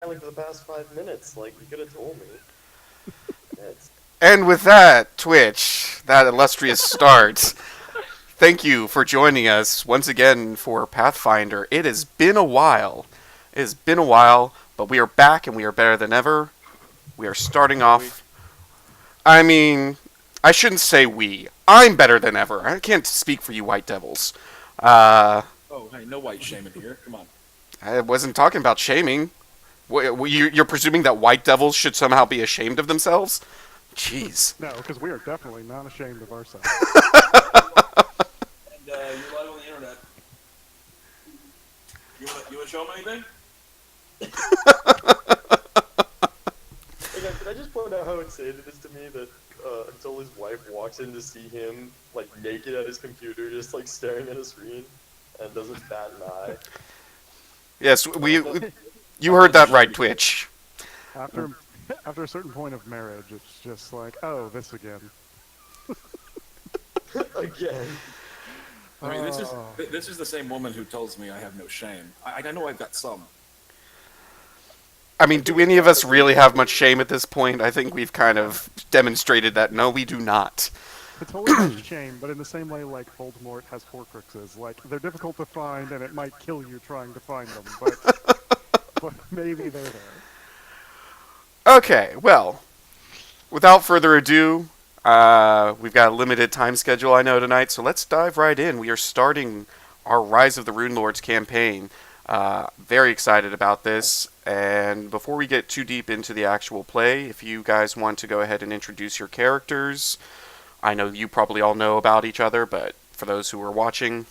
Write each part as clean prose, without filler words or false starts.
like for the past 5 minutes. Like you could have told me. It's And with that, Twitch, that illustrious start, thank you for joining us once again for Pathfinder. It has been a while. It has been a while, but we are back and we are better than ever. We are starting are we? off. I mean, I shouldn't say we. I'm better than ever. I can't speak for you, White Devils. Uh, Oh, hey, no white shaming here. Come on. I wasn't talking about shaming. You're presuming that White Devils should somehow be ashamed of themselves? Jeez. No, because we are definitely not ashamed of ourselves. And you're live on the internet. You want to show them anything? Hey guys, can I just point out how insane it is to me that until his wife walks in to see him like naked at his computer, just like staring at a screen, and doesn't bat an eye. Yes, you heard that right, Twitch. After after a certain point of marriage, it's just like, oh, this again. Again. I mean, Oh. this is the same woman who tells me I have no shame. I know I've got some. I mean, do any of us really have much shame at this point? I think we've kind of demonstrated that no, we do not. It's always a shame, but in the same way, like Voldemort has Horcruxes. Like they're difficult to find, and it might kill you trying to find them, but maybe they're there. Okay, well, without further ado, we've got a limited time schedule, I know, tonight, so let's dive right in. We are starting our Rise of the Runelords campaign. Very excited about this, and before we get too deep into the actual play, if you guys want to go ahead and introduce your characters, I know you probably all know about each other, but for those who are watching,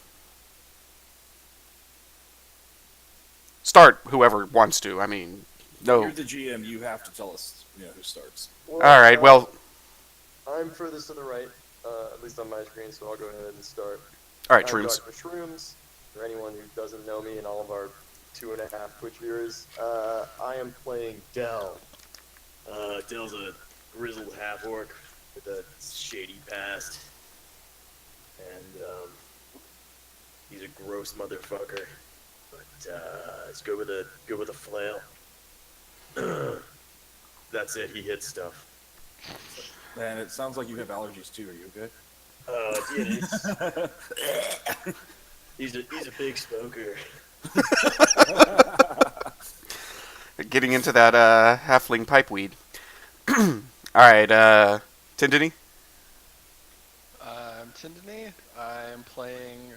start whoever wants to. I mean, no. You're the GM. You have to tell us, who starts. Well, All right, well, I'm furthest to the right, at least on my screen, so I'll go ahead and start. all right, I'm Shrooms. Dr. Shrooms. For anyone who doesn't know me and all of our 2.5 Twitch viewers, I am playing Dell. Dell's a grizzled half-orc with a shady past, and he's a gross motherfucker. But it's good with a flail. That's it. He hits stuff. And it sounds like you have allergies too. Are you okay? Yeah, he's a big smoker. Getting into that halfling pipeweed. All right, Tindany. I'm Tindany. I'm playing.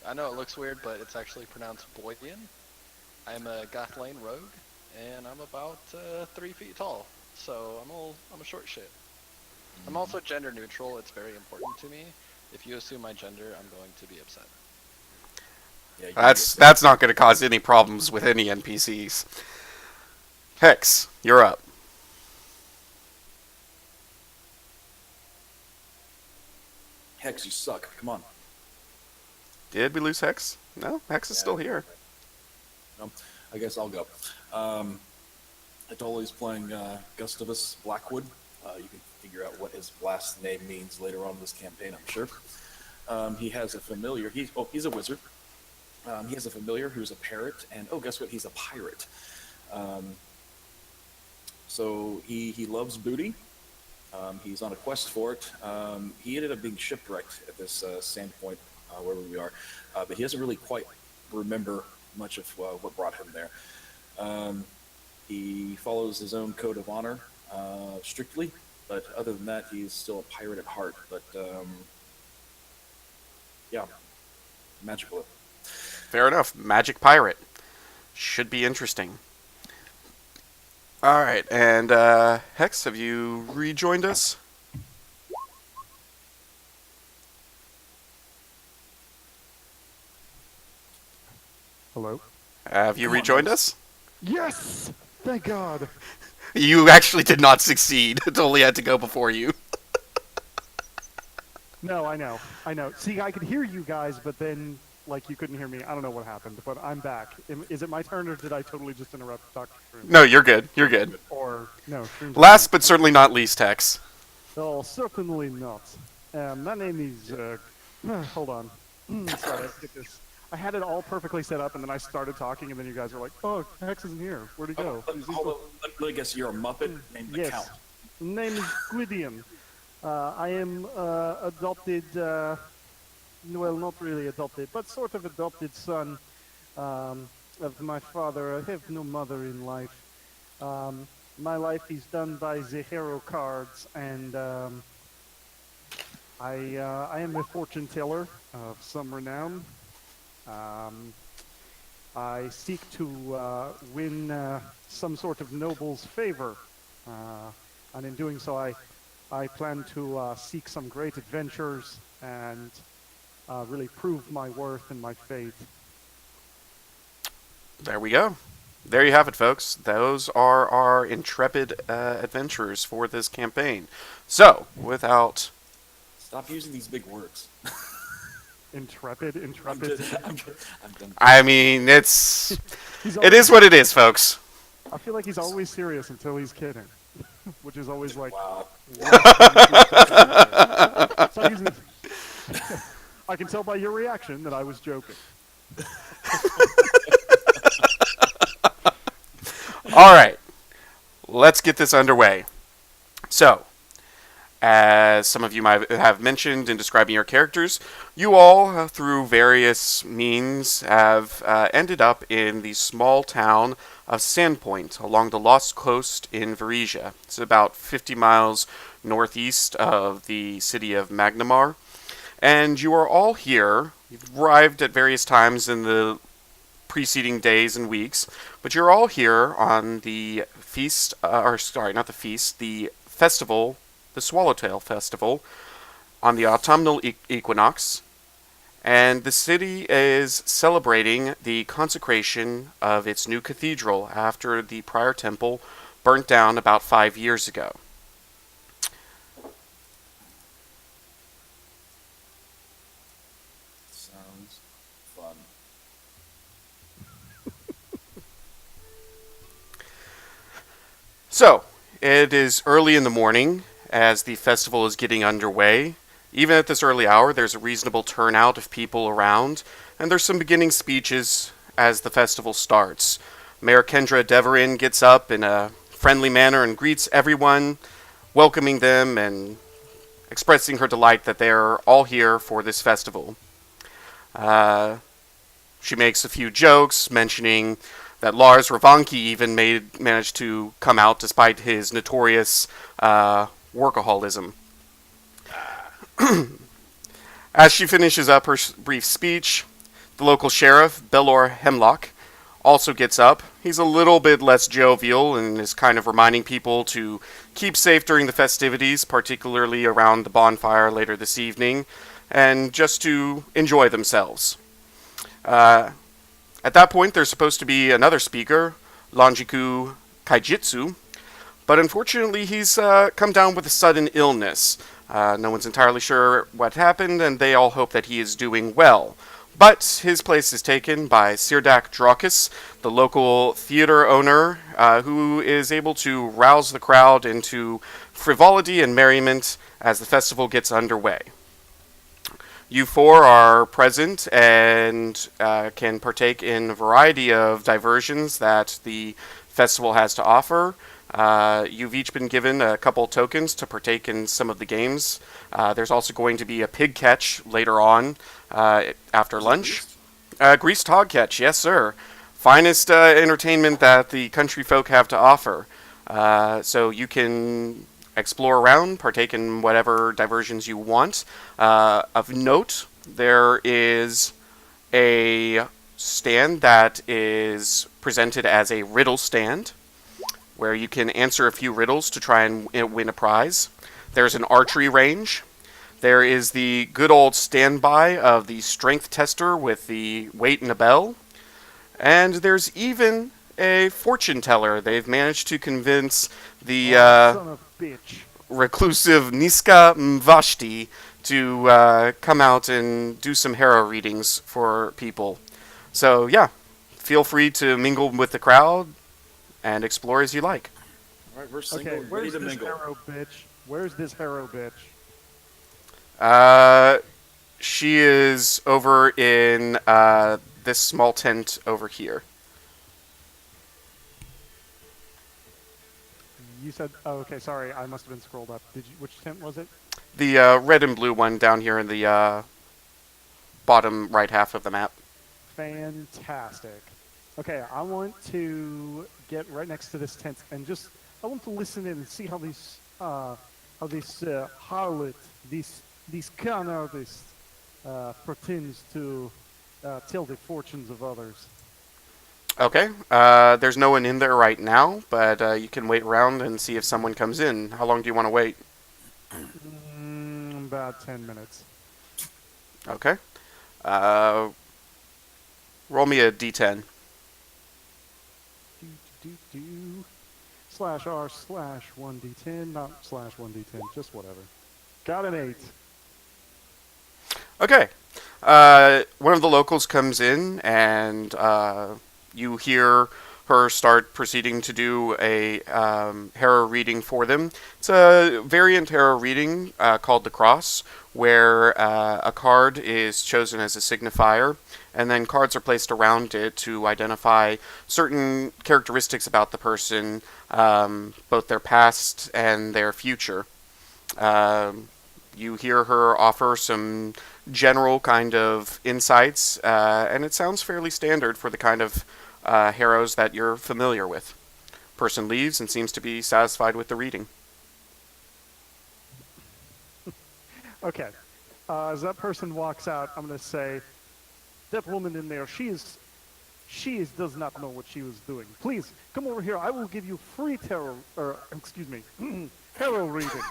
I know it looks weird, but it's actually pronounced Gwydeon. I'm a Goth-Lane rogue, and I'm about 3 feet tall. So I'm a short shit. I'm also gender neutral. It's very important to me. If you assume my gender, I'm going to be upset. Yeah, That's not going to cause any problems with any NPCs. Hex, you're up. Hex, you suck. Come on. Did we lose Hex? No, Hex is still here. I guess I'll go. Atoli's playing Gustavus Blackwood. You can figure out what his last name means later on in this campaign, I'm sure. He has a familiar. He's a wizard. He has a familiar who's a parrot, and guess what? He's a pirate. So he loves booty. He's on a quest for it. He ended up being shipwrecked at this sand point wherever we are, but he doesn't really quite remember much of what brought him there. He follows his own code of honor strictly, but other than that, he's still a pirate at heart. But yeah, magical. Fair enough. Magic pirate. Should be interesting. All right, and Hex, have you rejoined us? Hello. Have you Come on, rejoined Hex. us? Yes. Thank God. You actually did not succeed. It only had to go before you. No, I know. See, I could hear you guys, but then, like, you couldn't hear me. I don't know what happened, but I'm back. Is it my turn, or did I totally just interrupt Dr. Shroom? No, you're good. You're good. Or, no, Shroom's Last but certainly not least, Hex. Oh, certainly not. My name is, hold on. Sorry, let's get this. I had it all perfectly set up, and then I started talking, and then you guys were like, "Oh, Hex isn't here. Where'd he go?" Hold on, let me guess. You're a Muppet named the Yes. Count. Name is Gwydeon. I am adopted. Well, not really adopted, but sort of adopted son of my father. I have no mother in life. My life is done by the hero cards, and I am a fortune teller of some renown. I seek to win some sort of noble's favor, and in doing so, I plan to seek some great adventures and really prove my worth and my faith. There we go. There you have it, folks. Those are our intrepid adventurers for this campaign. So, without... Stop using these big words. Intrepid. I'm done. I mean, it's... He's It always, is what it is, folks. I feel like he's always serious until he's kidding, which is always like. Wow. So he's- I can tell by your reaction that I was joking. All right. Let's get this underway. So, as some of you might have mentioned in describing your characters, you all, through various means, have ended up in the small town of Sandpoint along the Lost Coast in Varesia. It's about 50 miles northeast of the city of Magnamar. And you are all here. You've arrived at various times in the preceding days and weeks, but you're all here on the feast, the festival, the Swallowtail Festival, on the autumnal equinox, and the city is celebrating the consecration of its new cathedral after the prior temple burnt down about 5 years ago. Sounds fun. So, it is early in the morning as the festival is getting underway. Even at this early hour, there's a reasonable turnout of people around, and there's some beginning speeches as the festival starts. Mayor Kendra Deverin gets up in a friendly manner and greets everyone, welcoming them and expressing her delight that they're all here for this festival. She makes a few jokes, mentioning that Lars Ravanki even managed to come out despite his notorious workaholism. As she finishes up her brief speech, the local sheriff, Belor Hemlock, also gets up. He's a little bit less jovial and is kind of reminding people to keep safe during the festivities, particularly around the bonfire later this evening, and just to enjoy themselves. At that point, there's supposed to be another speaker, Longiku Kaijitsu, but unfortunately he's come down with a sudden illness. No one's entirely sure what happened, and they all hope that he is doing well. But his place is taken by Sirdak Drakis, the local theater owner, who is able to rouse the crowd into frivolity and merriment as the festival gets underway. You four are present and can partake in a variety of diversions that the festival has to offer. You've each been given a couple tokens to partake in some of the games. There's also going to be a pig catch later on after lunch. Greased hog catch, yes sir. Finest entertainment that the country folk have to offer. So you can explore around, partake in whatever diversions you want. Of note, there is a stand that is presented as a riddle stand, where you can answer a few riddles to try and win a prize. There's an archery range. There is the good old standby of the strength tester with the weight and a bell. And there's even a fortune teller. They've managed to convince the Son of a bitch. reclusive Niska Mvashti to come out and do some tarot readings for people. So yeah, feel free to mingle with the crowd and explore as you like. All right, we're single Okay, and ready where's to this mingle. hero bitch? Where's this hero bitch? She is over in this small tent over here. You said, oh, okay, sorry, I must have been scrolled up. Did you? Which tent was it? The red and blue one down here in the bottom right half of the map. Fantastic. Okay, I want to get right next to this tent and I want to listen in and see how this harlot, this con artist, pretends to tell the fortunes of others. Okay. There's no one in there right now, but you can wait around and see if someone comes in. How long do you want to wait? About 10 minutes. Okay. Roll me a d10. /r/1d10, not /1d10, just whatever. Got an 8. Okay. One of the locals comes in, and you hear her start proceeding to do a tarot reading for them. It's a variant tarot reading called the Cross, where a card is chosen as a signifier, and then cards are placed around it to identify certain characteristics about the person, both their past and their future. You hear her offer some general kind of insights, and it sounds fairly standard for the kind of heroes that you're familiar with. Person leaves and seems to be satisfied with the reading. Okay. As that person walks out, I'm going to say, that woman in there, she does not know what she was doing. Please, come over here. I will give you free tarot reading.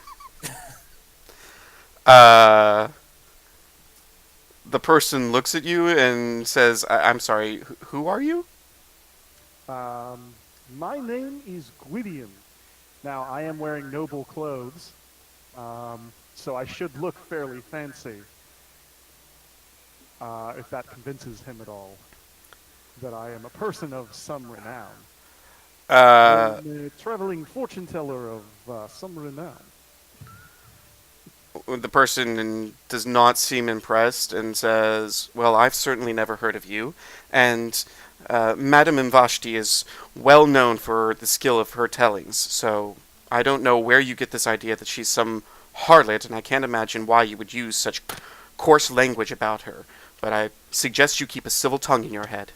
The person looks at you and says, I'm sorry, who are you? My name is Gwydeon. Now, I am wearing noble clothes, so I should look fairly fancy. If that convinces him at all, that I am a person of some renown. I'm a traveling fortune teller of some renown. The person does not seem impressed and says, well, I've certainly never heard of you, and Madame Vashti is well known for the skill of her tellings, so I don't know where you get this idea that she's some harlot, and I can't imagine why you would use such coarse language about her, but I suggest you keep a civil tongue in your head.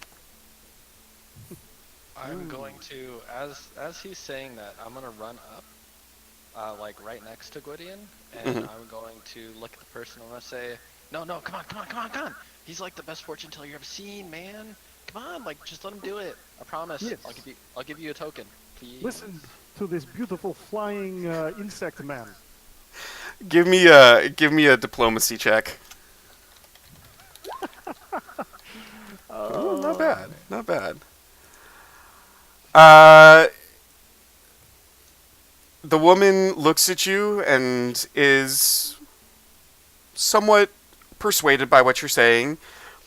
I'm going to, as he's saying that, I'm going to run up, like right next to Gwydeon, and I'm going to look at the person and I'm going to say, no, come on. He's like the best fortune teller you've ever seen, man. Come on, like just let him do it. I promise. Yes. I'll give you a token. Please. Listen to this beautiful flying insect man. Give me a diplomacy check. Oh, not bad. The woman looks at you and is somewhat persuaded by what you're saying,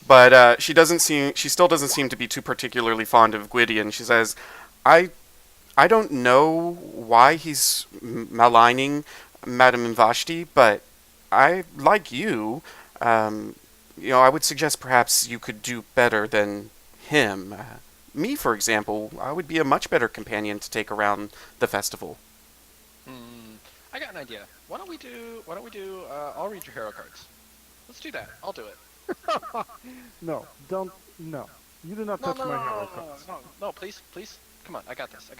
but she still doesn't seem to be too particularly fond of Gwydeon. She says, I don't know why he's maligning Madame Vashti, but I like you. I would suggest perhaps you could do better than him. Me, for example, I would be a much better companion to take around the festival. I got an idea. Why don't we do? I'll read your hero cards. Let's do that. I'll do it. No. You do not touch my hero cards. No, please. Come on, I got this.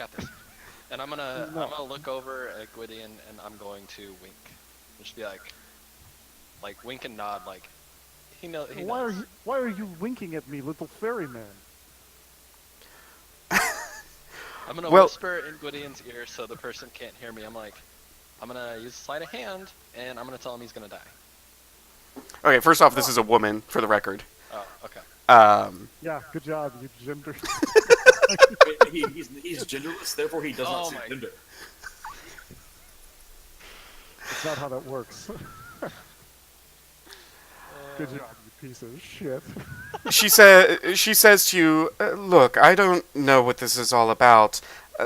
And I'm gonna look over at Gwydeon and I'm going to wink. Just be like wink and nod, like he knows. Why are you winking at me, little ferryman? I'm gonna whisper in Gwydeon's ear so the person can't hear me. I'm gonna use sleight of hand and I'm gonna tell him he's gonna die. Okay, first off, this is a woman, for the record. Oh, okay. Yeah, good job, you gender. He's genderless, therefore he does not see gender. That's not how that works. Good job, you piece of shit. She says to you, look, I don't know what this is all about.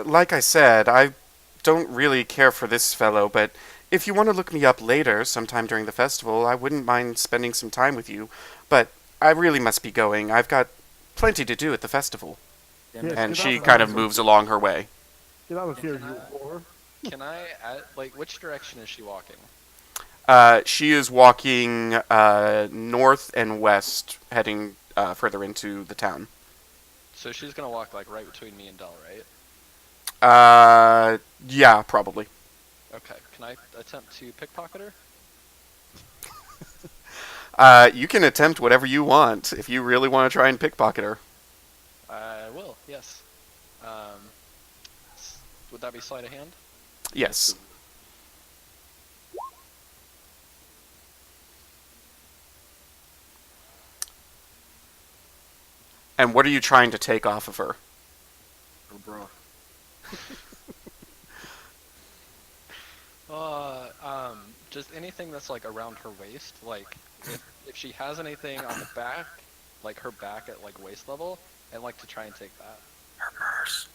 Like I said, I don't really care for this fellow, but If you want to look me up later, sometime during the festival, I wouldn't mind spending some time with you. But I really must be going. I've got plenty to do at the festival. Damn Yes, it. And get she out kind of of here. moves along her way. Get out of here, Can you I- whore. Can I, like, which direction is she walking? She is walking north and west, heading further into the town. So she's gonna walk, like, right between me and Dell, right? Yeah, probably. Okay, can I attempt to pickpocket her? You can attempt whatever you want if you really want to try and pickpocket her. I will, yes. Would that be sleight of hand? Yes. And what are you trying to take off of her? Oh, bro. Just anything that's like around her waist. Like, if she has anything on the back, like her back at like waist level, I'd like to try and take that. Her purse.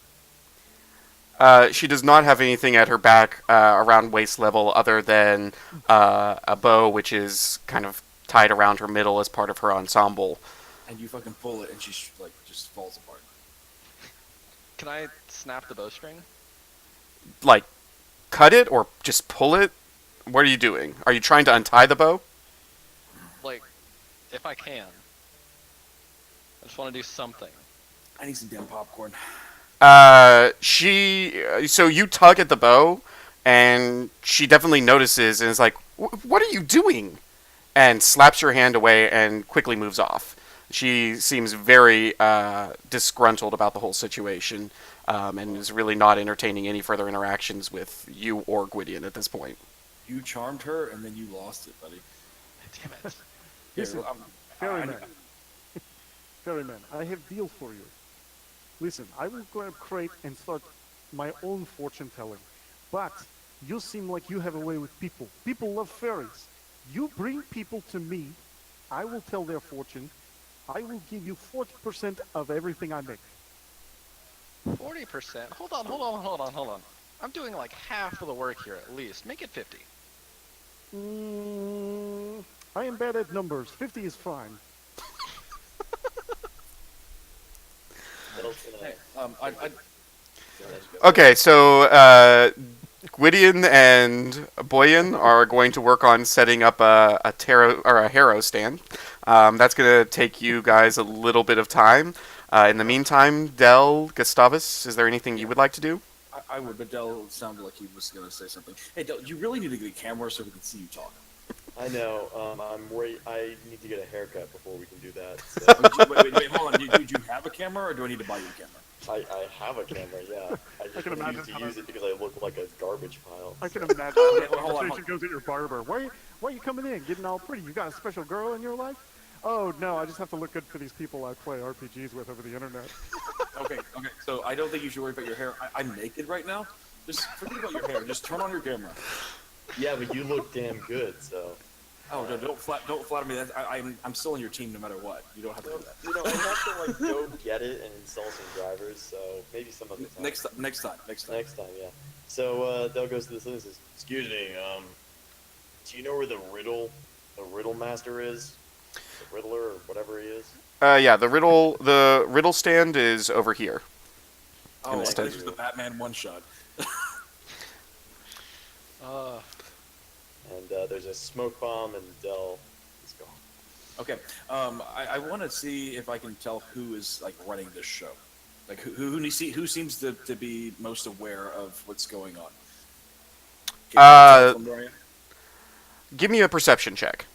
She does not have anything at her back around waist level other than a bow, which is kind of tied around her middle as part of her ensemble. And you fucking pull it, and she like just falls apart. Can I snap the bowstring? Like, cut it or just pull it? What are you doing? Are you trying to untie the bow? Like, if I can. I just want to do something. I need some damn popcorn. So you tug at the bow, and she definitely notices and is like, "What are you doing?" And slaps your hand away and quickly moves off. She seems very disgruntled about the whole situation, and is really not entertaining any further interactions with you or Gwydeon at this point. You charmed her, and then you lost it, buddy. Damn it. Listen, well, ferryman. Ferryman, I have deal for you. Listen, I will grab crate and start my own fortune telling. But you seem like you have a way with people. People love fairies. You bring people to me, I will tell their fortune. I will give you 40% of everything I make. 40%? Hold on. I'm doing like half of the work here at least. Make it 50. I am bad at numbers. 50 is fine. Hey, I Okay, so Gwydeon and Baoithein are going to work on setting up a tarot or a harrow stand. That's going to take you guys a little bit of time. In the meantime, Del, Gustavus, is there anything you would like to do? I would, but Del sounded like he was going to say something. Hey, Del, you really need to get a camera so we can see you talk. I know. I need to get a haircut before we can do that. So. Wait, hold on. Do you have a camera, or do I need to buy you a camera? I have a camera, yeah. I just can refuse imagine to how use it because I look like a garbage pile. I can so. imagine Hold the on, conversation goes at your barber. Why are you coming in, getting all pretty? You got a special girl in your life? Oh, no, I just have to look good for these people I play RPGs with over the internet. Okay. So I don't think you should worry about your hair. I'm naked right now. Just forget about your hair. Just turn on your camera. Yeah, but you look damn good, so. Oh, no, don't flatter me. I'm still on your team no matter what. You don't have to do that. You know, I have to like go get it and install some drivers, so maybe some other time. Next time. Next time, yeah. So Del goes to this and says, "Excuse me, do you know where the riddle master is? The Riddler or whatever he is?" Yeah, the riddle stand is over here. Oh, Instead- this was the Batman one shot. And there's a smoke bomb, and Del is gone. Okay. I want to see if I can tell who is like running this show. Like who seems to be most aware of what's going on. Can you tell from where I am? Give me a perception check.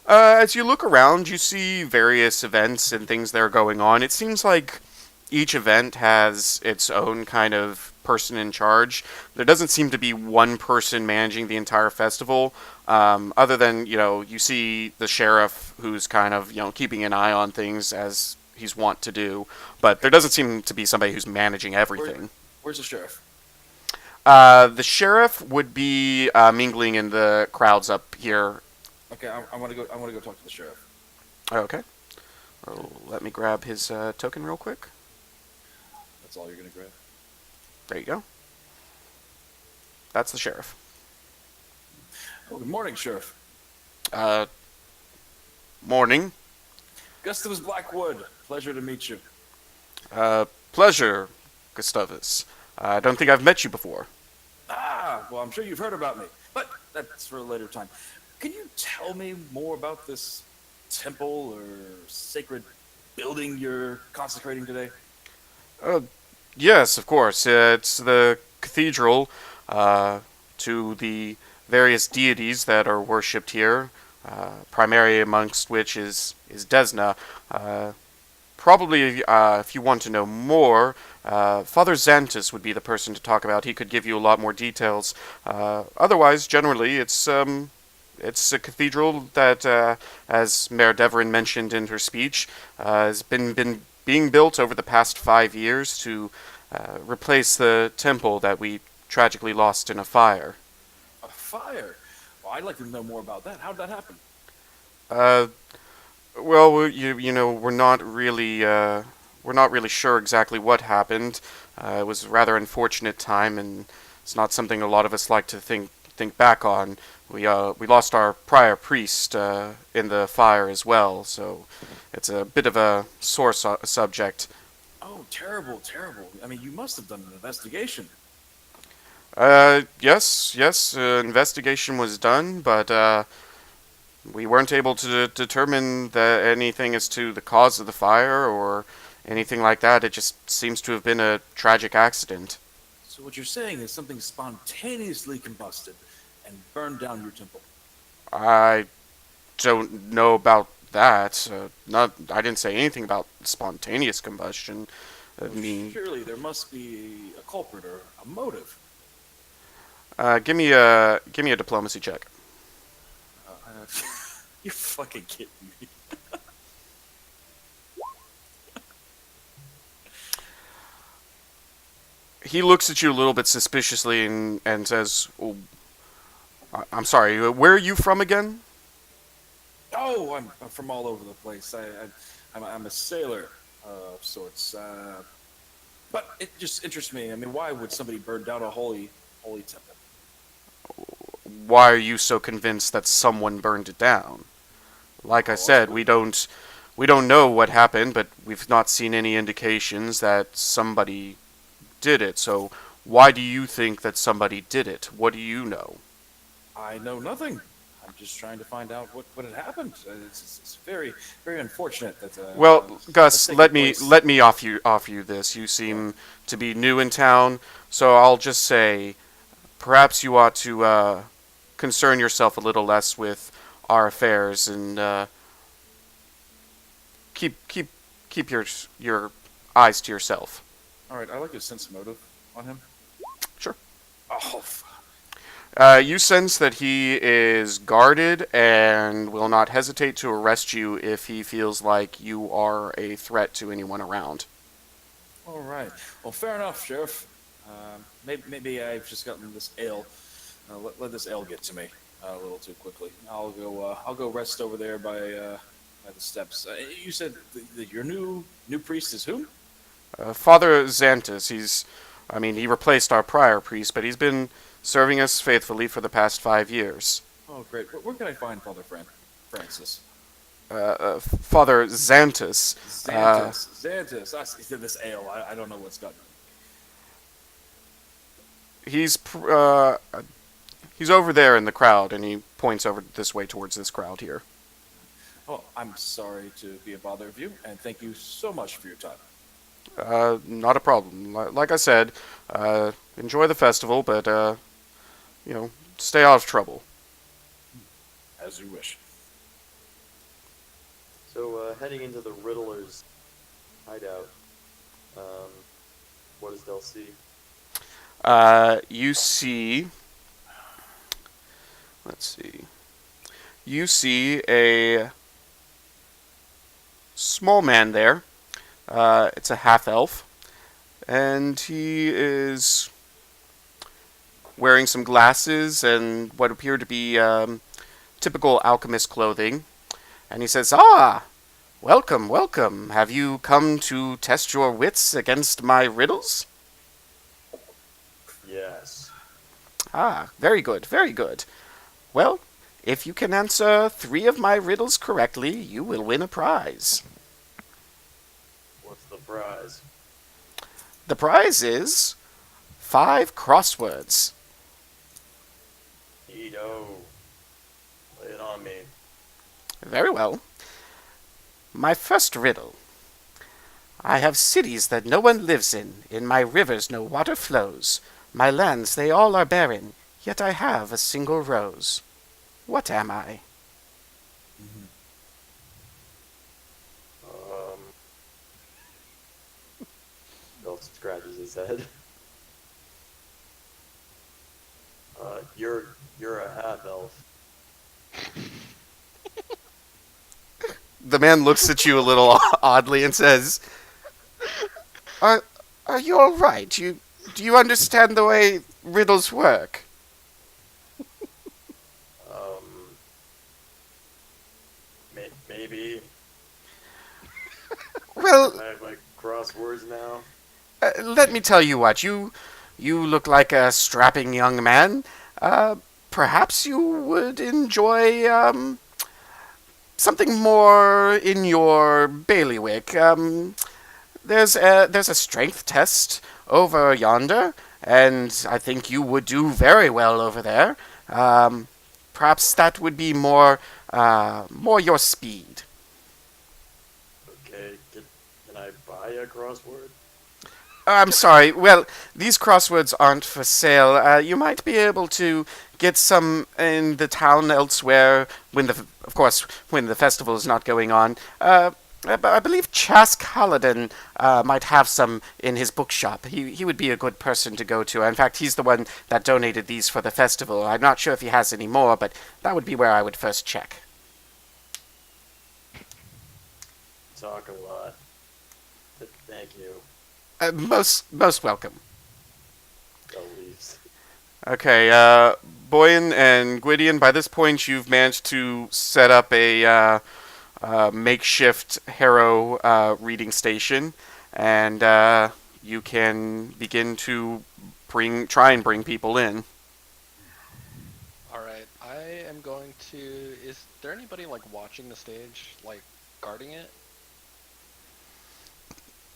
As you look around, you see various events and things that are going on. It seems like each event has its own kind of person in charge. There doesn't seem to be one person managing the entire festival, other than, you see the sheriff who's kind of, keeping an eye on things as he's wont to do. But there doesn't seem to be somebody who's managing everything. Where's the sheriff? The sheriff would be mingling in the crowds up here. Okay, I want to go talk to the sheriff. Okay. Let me grab his token real quick. That's all you're gonna grab. There you go. That's the sheriff. Oh, good morning, Sheriff. Morning. Gustavus Blackwood. Pleasure to meet you. Pleasure, Gustavus. I don't think I've met you before. Ah, well, I'm sure you've heard about me, but that's for a later time. Can you tell me more about this temple or sacred building you're consecrating today? Yes, of course. It's the cathedral to the various deities that are worshipped here, primary amongst which is Desna. Probably, if you want to know more, Father Xantus would be the person to talk about. He could give you a lot more details. Otherwise, generally, it's a cathedral that, as Mayor Deverin mentioned in her speech, has been being built over the past 5 years to replace the temple that we tragically lost in a fire. A fire? Well, I'd like to know more about that. How'd that happen? Well, we're not really sure exactly what happened. It was a rather unfortunate time, and it's not something a lot of us like to think back on. We lost our prior priest in the fire as well, so it's a bit of a sore subject. Oh, terrible, terrible. I mean, you must have done an investigation. Yes, investigation was done, but we weren't able to determine anything as to the cause of the fire or anything like that. It just seems to have been a tragic accident. So what you're saying is something spontaneously combusted and burned down your temple. I don't know about that. I didn't say anything about spontaneous combustion. I mean, surely there must be a culprit or a motive. give me a diplomacy check. You're fucking kidding me. He looks at you a little bit suspiciously and says, oh, I'm sorry, where are you from again? Oh, I'm from all over the place. I'm a sailor of sorts. But it just interests me. I mean, why would somebody burn down a holy temple? Why are you so convinced that someone burned it down? Like I said, we don't know what happened, but we've not seen any indications that somebody did it. So why do you think that somebody did it? What do you know? I know nothing. I'm just trying to find out what had happened. It's very, very unfortunate that. Well, Gus, let me place. offer you this. You seem to be new in town, so I'll just say, perhaps you ought to concern yourself a little less with our affairs and keep your eyes to yourself. All right, I'd like to sense motive on him. Sure. Oh, you sense that he is guarded and will not hesitate to arrest you if he feels like you are a threat to anyone around. all right. Well, fair enough, Sheriff. Maybe I've just gotten this ale. Let this ale get to me a little too quickly. I'll go rest over there by the steps. You said that your new priest is who? Father Xantus, he replaced our prior priest, but he's been serving us faithfully for the past 5 years. Oh, great. Where can I find Father Francis? Father Xantus. Xantus. I see this ale. I don't know what's gotten me. He's over there in the crowd, and he points over this way towards this crowd here. Oh, I'm sorry to be a bother of you, and thank you so much for your time. Not a problem. Like I said, enjoy the festival, but, stay out of trouble. As you wish. So, heading into the Riddler's hideout, what does Del see? You see... Let's see. You see a small man there. It's a half-elf, and he is wearing some glasses and what appear to be typical alchemist clothing. And he says, "Ah, welcome, welcome. Have you come to test your wits against my riddles?" Yes. Ah, very good, very good. Well, if you can answer 3 of my riddles correctly, you will win a prize. What's the prize? The prize is 5 crosswords. Neato. Lay it on me. Very well. My first riddle. I have cities that no one lives in my rivers no water flows. My lands they all are barren, yet I have a single rose. What am I? Bill scratches his head. You're a half elf. The man looks at you a little oddly and says, Are you all right? Do you understand the way riddles work? Maybe. Well, I have like crosswords now. let me tell you what. You look like a strapping young man. Perhaps you would enjoy something more in your bailiwick. There's a strength test over yonder, and I think you would do very well over there. Perhaps that would be more your speed. Okay, can I buy a crossword? I'm sorry. Well, these crosswords aren't for sale. You might be able to get some in the town elsewhere of course, when the festival is not going on. I believe Chask Halladin might have some in his bookshop. He would be a good person to go to. In fact, he's the one that donated these for the festival. I'm not sure if he has any more, but that would be where I would first check. Talk a lot. Thank you. Most welcome. Bill leaves. Okay, Boyan and Gwydeon, by this point you've managed to set up a makeshift Harrow reading station, and you can begin to try and bring people in. Alright, I am going to... Is there anybody, like, watching the stage? Like, guarding it?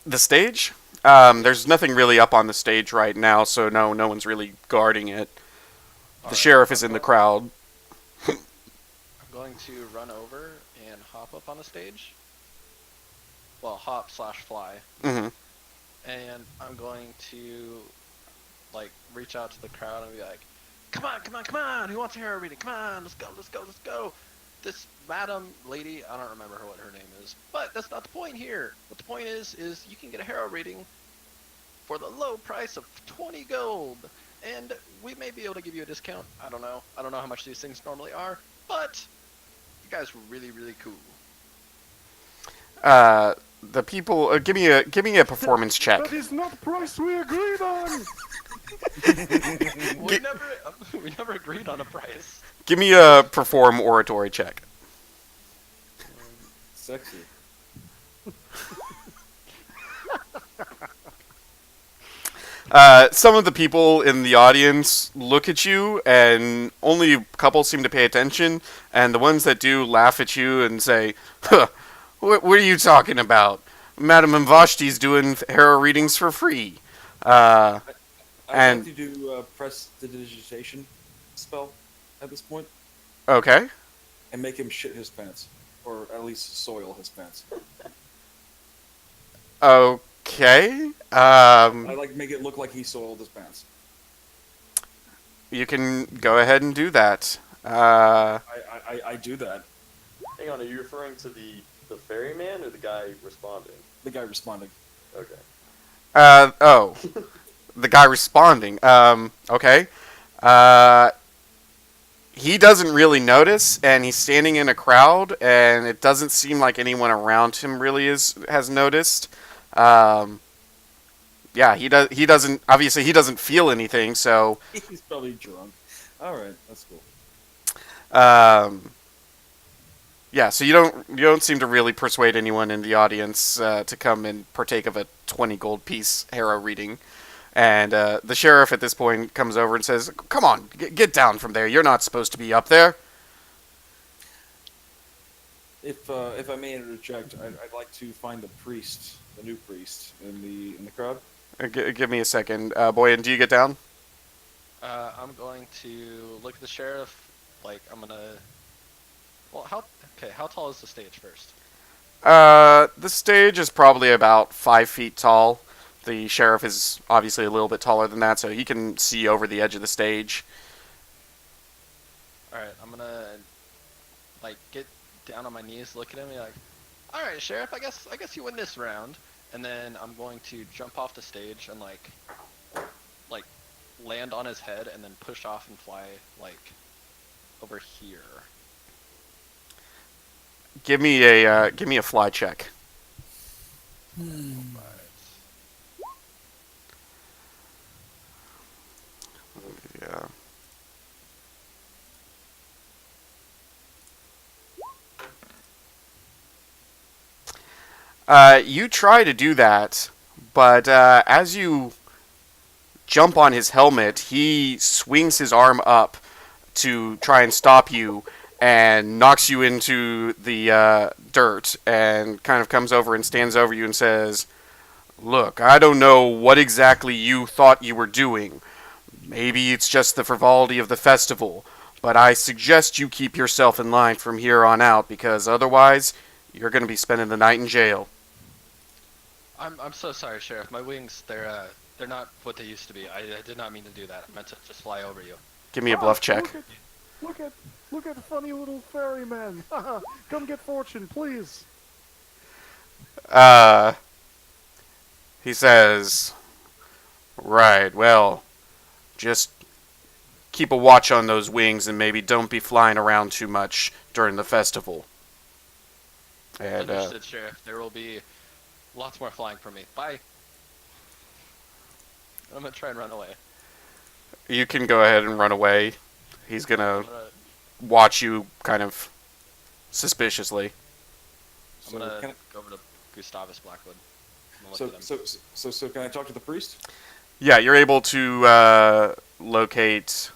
The stage? There's nothing really up on the stage right now, so no one's really guarding it. The sheriff is in the crowd. I'm going to run over and hop up on the stage. Well, hop/fly. Mm-hmm. And I'm going to, like, reach out to the crowd and be like, come on, who wants a hero reading? Come on, let's go. This madam lady, I don't remember what her name is, but that's not the point here. What the point is you can get a hero reading for the low price of 20 gold. And we may be able to give you a discount. I don't know how much these things normally are, but you guys were really, really cool. The people, give me a performance check. That is not the price we agreed on! We never agreed on a price. Give me a perform oratory check. Sexy. Some of the people in the audience look at you, and only a couple seem to pay attention, and the ones that do laugh at you and say, huh, what are you talking about? Madame Vashti's doing hero readings for free. I'd And- like to do prestidigitation spell at this point, Okay. and make him shit his pants, or at least soil his pants. Okay. I like to make it look like he soiled his pants. You can go ahead and do that. I do that. Hang on, are you referring to the ferryman or the guy responding? The guy responding. Okay. Oh. The guy responding. Okay. He doesn't really notice, and he's standing in a crowd, and it doesn't seem like anyone around him really has noticed. Yeah, he doesn't. Obviously, he doesn't feel anything. So, He's probably drunk. All right, that's cool. yeah. So you don't seem to really persuade anyone in the audience to come and partake of a 20 gold piece hero reading. And the sheriff at this point comes over and says, "Come on, get down from there. You're not supposed to be up there." If I may interject, I'd like to find the priest, the new priest, in the crowd. Give me a second. Boyan, do you get down? I'm going to look at the sheriff. Like, I'm gonna. Well, how tall is the stage first? The stage is probably about 5 feet tall. The sheriff is obviously a little bit taller than that, so he can see over the edge of the stage. All right, I'm gonna like get down on my knees, look at him, and be like, "All right, sheriff, I guess you win this round." And then I'm going to jump off the stage and like land on his head, and then push off and fly like over here. Give me a fly check. Right. Yeah. You try to do that, but as you jump on his helmet, he swings his arm up to try and stop you and knocks you into the dirt and kind of comes over and stands over you and says, "Look, I don't know what exactly you thought you were doing. Maybe it's just the frivolity of the festival, but I suggest you keep yourself in line from here on out, because otherwise you're going to be spending the night in jail." I'm so sorry, sheriff. My wings, they're not what they used to be. I did not mean to do that. I meant to just fly over you. Give me a bluff check. Look at funny little ferryman. Come get fortune, please. He says, "Right, well, just keep a watch on those wings and maybe don't be flying around too much during the festival." And Understood, sheriff. There will be lots more flying from me. Bye. I'm gonna try and run away. you can go ahead and run away. He's I'm gonna gonna, watch you kind of suspiciously. I'm gonna can go over to Gustavus Blackwood. I'm so, gonna look at him. so can I talk to the priest? Yeah, you're able to locate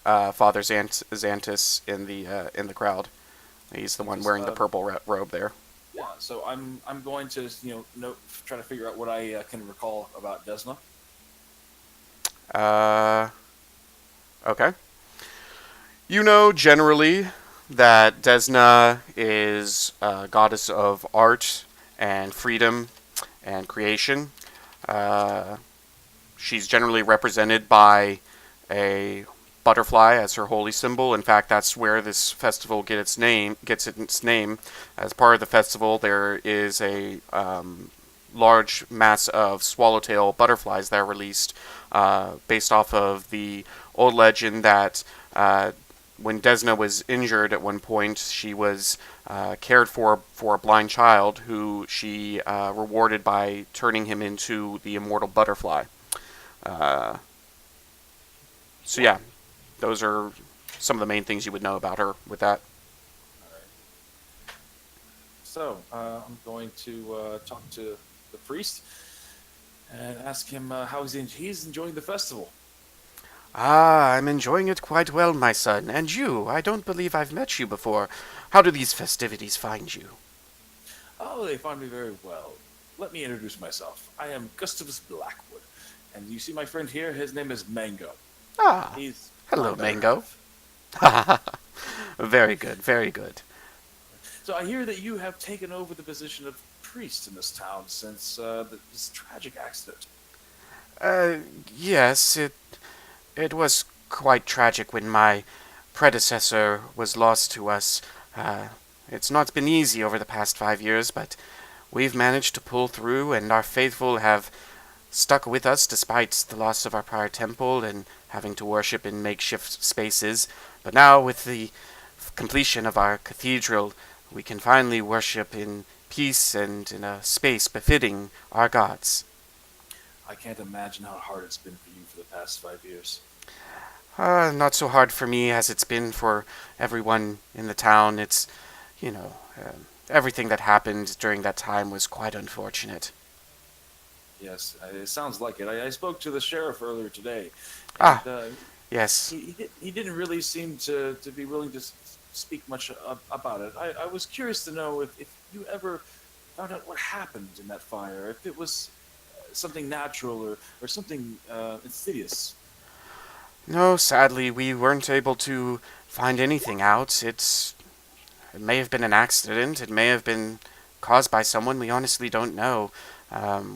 Father Xantus in the crowd. He's the one wearing the purple robe there. Yeah. So I'm going to try to figure out what I can recall about Desna. Okay. You know generally that Desna is a goddess of art and freedom and creation. She's generally represented by a butterfly as her holy symbol. In fact, that's where this festival gets its name. As part of the festival, there is a large mass of swallowtail butterflies that are released based off of the old legend that when Desna was injured at one point, she was cared for a blind child who she rewarded by turning him into the immortal butterfly. So yeah, those are some of the main things you would know about her with that. All right. So I'm going to talk to the priest and ask him how he's enjoying the festival. Ah, I'm enjoying it quite well, my son. And you? I don't believe I've met you before. How do these festivities find you? Oh, they find me very well. Let me introduce myself. I am Gustavus Blackwood, and you see my friend here. His name is Mango. Ah, He's hello, my better Mango. half. Very good, very good. So I hear that you have taken over the position of priest in this town since this tragic accident. Yes, it was quite tragic when my predecessor was lost to us. It's not been easy over the past 5 years, but we've managed to pull through, and our faithful have stuck with us despite the loss of our prior temple and having to worship in makeshift spaces. But now, with the completion of our cathedral, we can finally worship in peace and in a space befitting our gods. I can't imagine how hard it's been for you for the past 5 years. Not so hard for me as it's been for everyone in the town. It's, everything that happened during that time was quite unfortunate. Yes, it sounds like it. I spoke to the sheriff earlier today, and Ah, yes. he didn't really seem to be willing to speak much about it. I was curious to know if you ever found out what happened in that fire, if it was something natural or something insidious. No, sadly, we weren't able to find anything out. It may have been an accident. It may have been caused by someone. We honestly don't know.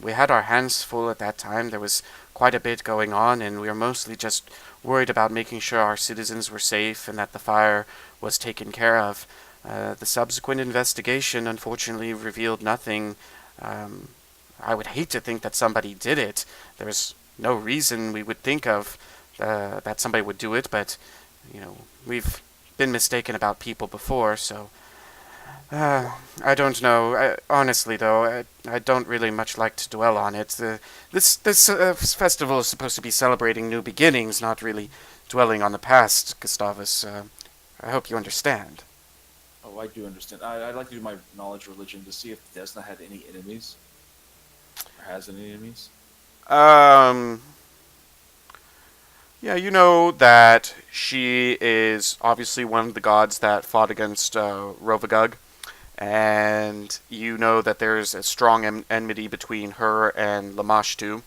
We had our hands full at that time. There was quite a bit going on, and we were mostly just worried about making sure our citizens were safe and that the fire was taken care of. The subsequent investigation unfortunately revealed nothing. Um, I would hate to think that somebody did it. There's no reason we would think of that somebody would do it, but we've been mistaken about people before, so I don't know. Honestly, though, I don't really much like to dwell on it. This festival is supposed to be celebrating new beginnings, not really dwelling on the past, Gustavus. I hope you understand. Oh, I do understand. I'd like to do my knowledge religion to see if Desna had any enemies or has any enemies. Um, yeah, you know that she is obviously one of the gods that fought against Rovagug, and you know that there's a strong enmity between her and Lamashtu,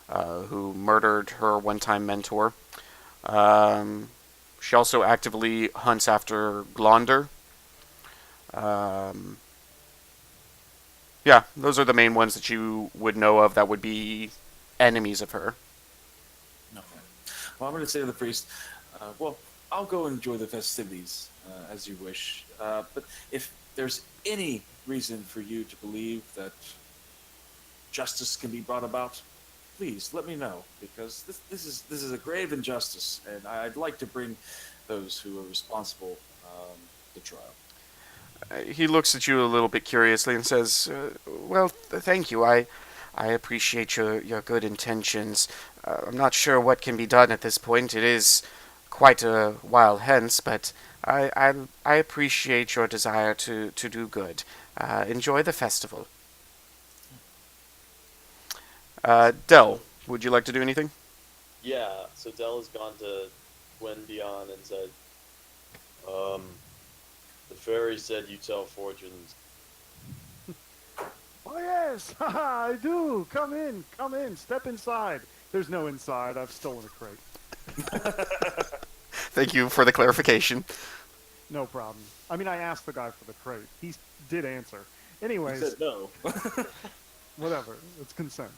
who murdered her one-time mentor. Um, she also actively hunts after Glonder. Um, yeah, those are the main ones that you would know of that would be enemies of her. Okay. Well, I'm going to say to the priest, well, I'll go enjoy the festivities as you wish. But if there's any reason for you to believe that justice can be brought about, please let me know, because this is a grave injustice, and I'd like to bring those who are responsible to trial. He looks at you a little bit curiously and says, "Well, thank you. I appreciate your good intentions. I'm not sure what can be done at this point. It is quite a while hence, but I appreciate your desire to do good. Enjoy the festival." Dell, would you like to do anything? Yeah, so Dell has gone to Gwydeon and said, um, the fairy said you tell fortunes. Oh yes, haha, I do. Come in, step inside. There's no inside. I've stolen a crate. Thank you for the clarification. No problem. I mean, I asked the guy for the crate. He did answer. He Anyways, said no. whatever. It's consent.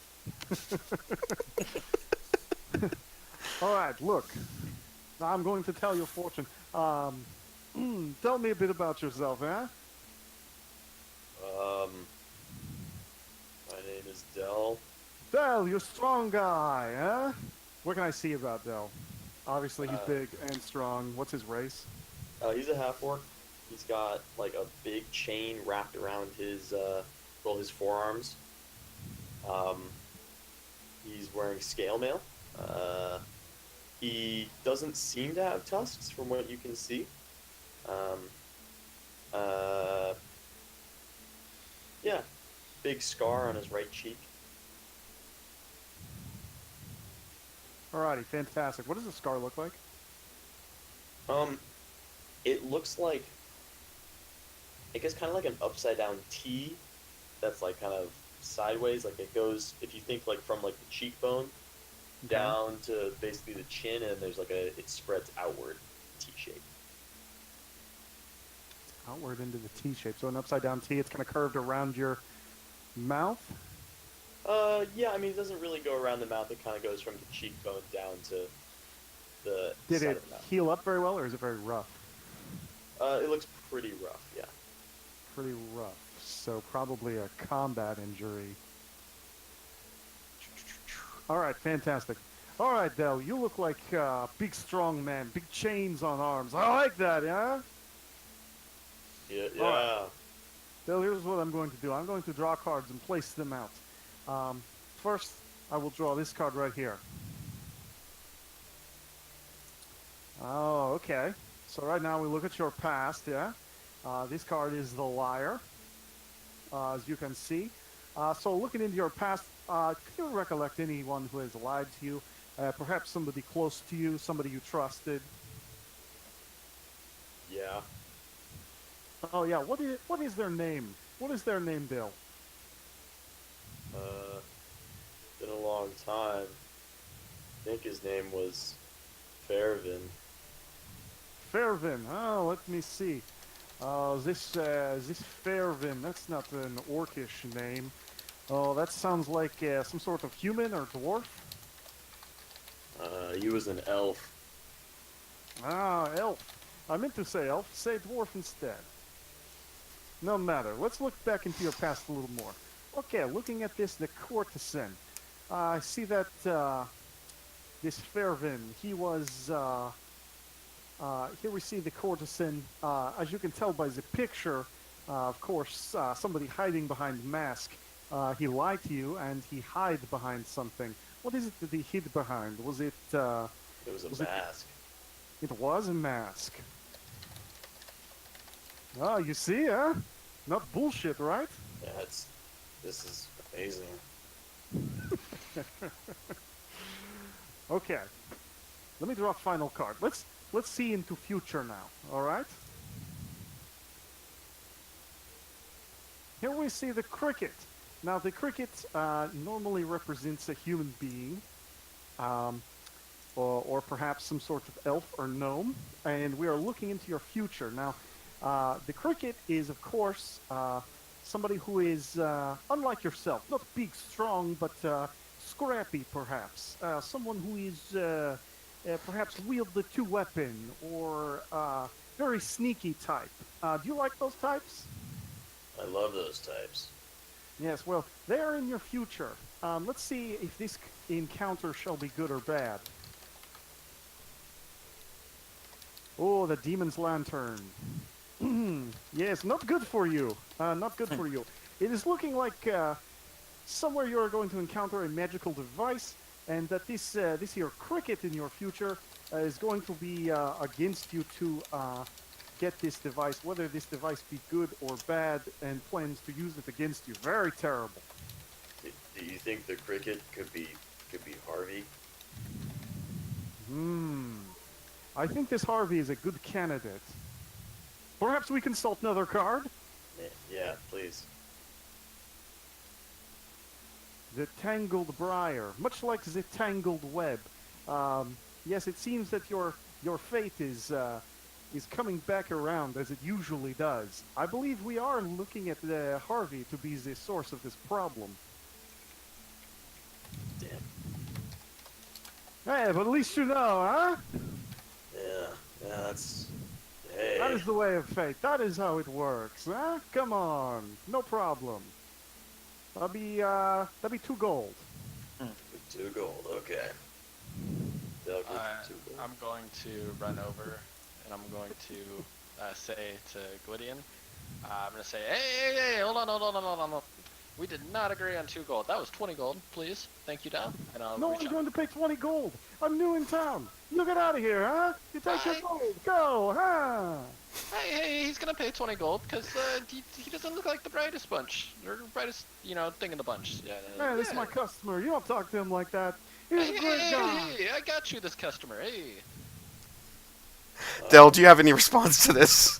All right, look. I'm going to tell your fortune. Tell me a bit about yourself, eh? Um, my name is Dell. Del, you're a strong guy, eh? What can I see about Del? Obviously, he's Uh, big and strong. What's his race? He's a half orc. He's got like a big chain wrapped around his forearms. Um, he's wearing scale mail. He doesn't seem to have tusks from what you can see. Um, uh, yeah, big scar on his right cheek. Alrighty, fantastic. What does the scar look like? Um, it looks like, I guess, kind of like an upside down T that's like kind of sideways. Like it goes, if you think like from like the cheekbone Okay. down to basically the chin, and there's like it spreads outward, T shape. Outward into the T shape. So an upside down T, it's kind of curved around your mouth. Yeah, I mean, it doesn't really go around the mouth. It kind of goes from the cheekbone down to the Did side it of the mouth. heal up very well, or is it very rough? It looks pretty rough, yeah. Pretty rough. So probably a combat injury. All right, fantastic. All right, Del, you look like a big, strong man, big chains on arms. I like that, yeah? Yeah, All yeah. right. Del, here's what I'm going to do. I'm going to draw cards and place them out. First, I will draw this card right here. Oh, okay. So right now we look at your past, yeah? This card is the liar, as you can see. So looking into your past, can you recollect anyone who has lied to you? Perhaps somebody close to you, somebody you trusted. Yeah. Oh yeah, what is their name? What is their name, Bill? Been a long time. I think his name was Fairvin. Fairvin. Oh, let me see. This Fairvin. That's not an orcish name. Oh, that sounds like some sort of human or dwarf. He was an elf. Ah, elf. I meant to say elf. Say dwarf instead. No matter. Let's look back into your past a little more. Okay, looking at this, the courtesan. I see that this Fairvin, he was. Here we see the courtesan. As you can tell by the picture, of course, somebody hiding behind mask. He lied to you, and he hid behind something. What is it that he hid behind? Was it? It was a Was it- mask. It was a mask. Oh, you see, huh? Not bullshit, right? Yeah, this is amazing. Okay. Let me draw a final card. Let's see into future now. All right. Here we see the cricket. Now the cricket normally represents a human being, um, or perhaps some sort of elf or gnome, and we are looking into your future now. The cricket is, of course, somebody who is unlike yourself, not big, strong, but scrappy, perhaps. Someone who is perhaps wield the two weapon or very sneaky type. Do you like those types? I love those types. Yes, well, they are in your future. Let's see if this encounter shall be good or bad. Oh, the Demon's Lantern. Yes, not good for you. Not good for you. It is looking like somewhere you are going to encounter a magical device, and that this here cricket in your future is going to be against you to get this device, whether this device be good or bad, and plans to use it against you. Very terrible. Do you think the cricket could be Harvey? I think this Harvey is a good candidate. Perhaps we consult another card? Yeah, please. The Tangled Briar, much like the Tangled Web. Yes, it seems that your fate is coming back around as it usually does. I believe we are looking at Harvey to be the source of this problem. Damn. Hey, but at least you know, huh? Yeah, that's. Hey. That is the way of fate. That is how it works, huh? Come on, no problem. That'll be 2 gold. 2 gold. Okay. They'll give 2 gold. I'm going to run over, and I'm going to say to Gwydeon, I'm going to say, hey, hold on. We did not agree on 2 gold. That was 20 gold, please. Thank you, Dal. And I'll No reach one's out. going to pay 20 gold. I'm new in town. You get out of here, huh? You take your Bye. gold. Go, huh? Hey, he's gonna pay 20 gold because he doesn't look like the brightest bunch or brightest, thing in the bunch. Yeah. Man, this is my customer. You don't talk to him like that. He's a great guy. Hey, I got you this customer. Hey. Del, do you have any response to this?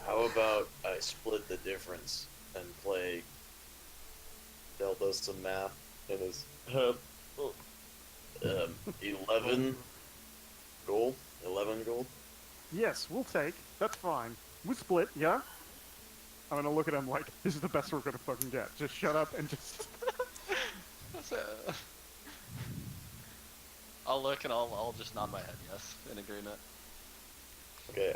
How about I split the difference and play? Del does some math in his head. 11 gold. 11 gold. Yes, we'll take. That's fine. We split, yeah? I'm gonna look at him like, this is the best we're gonna fucking get. Just shut up and just... I'll look and I'll just nod my head yes in agreement. Okay.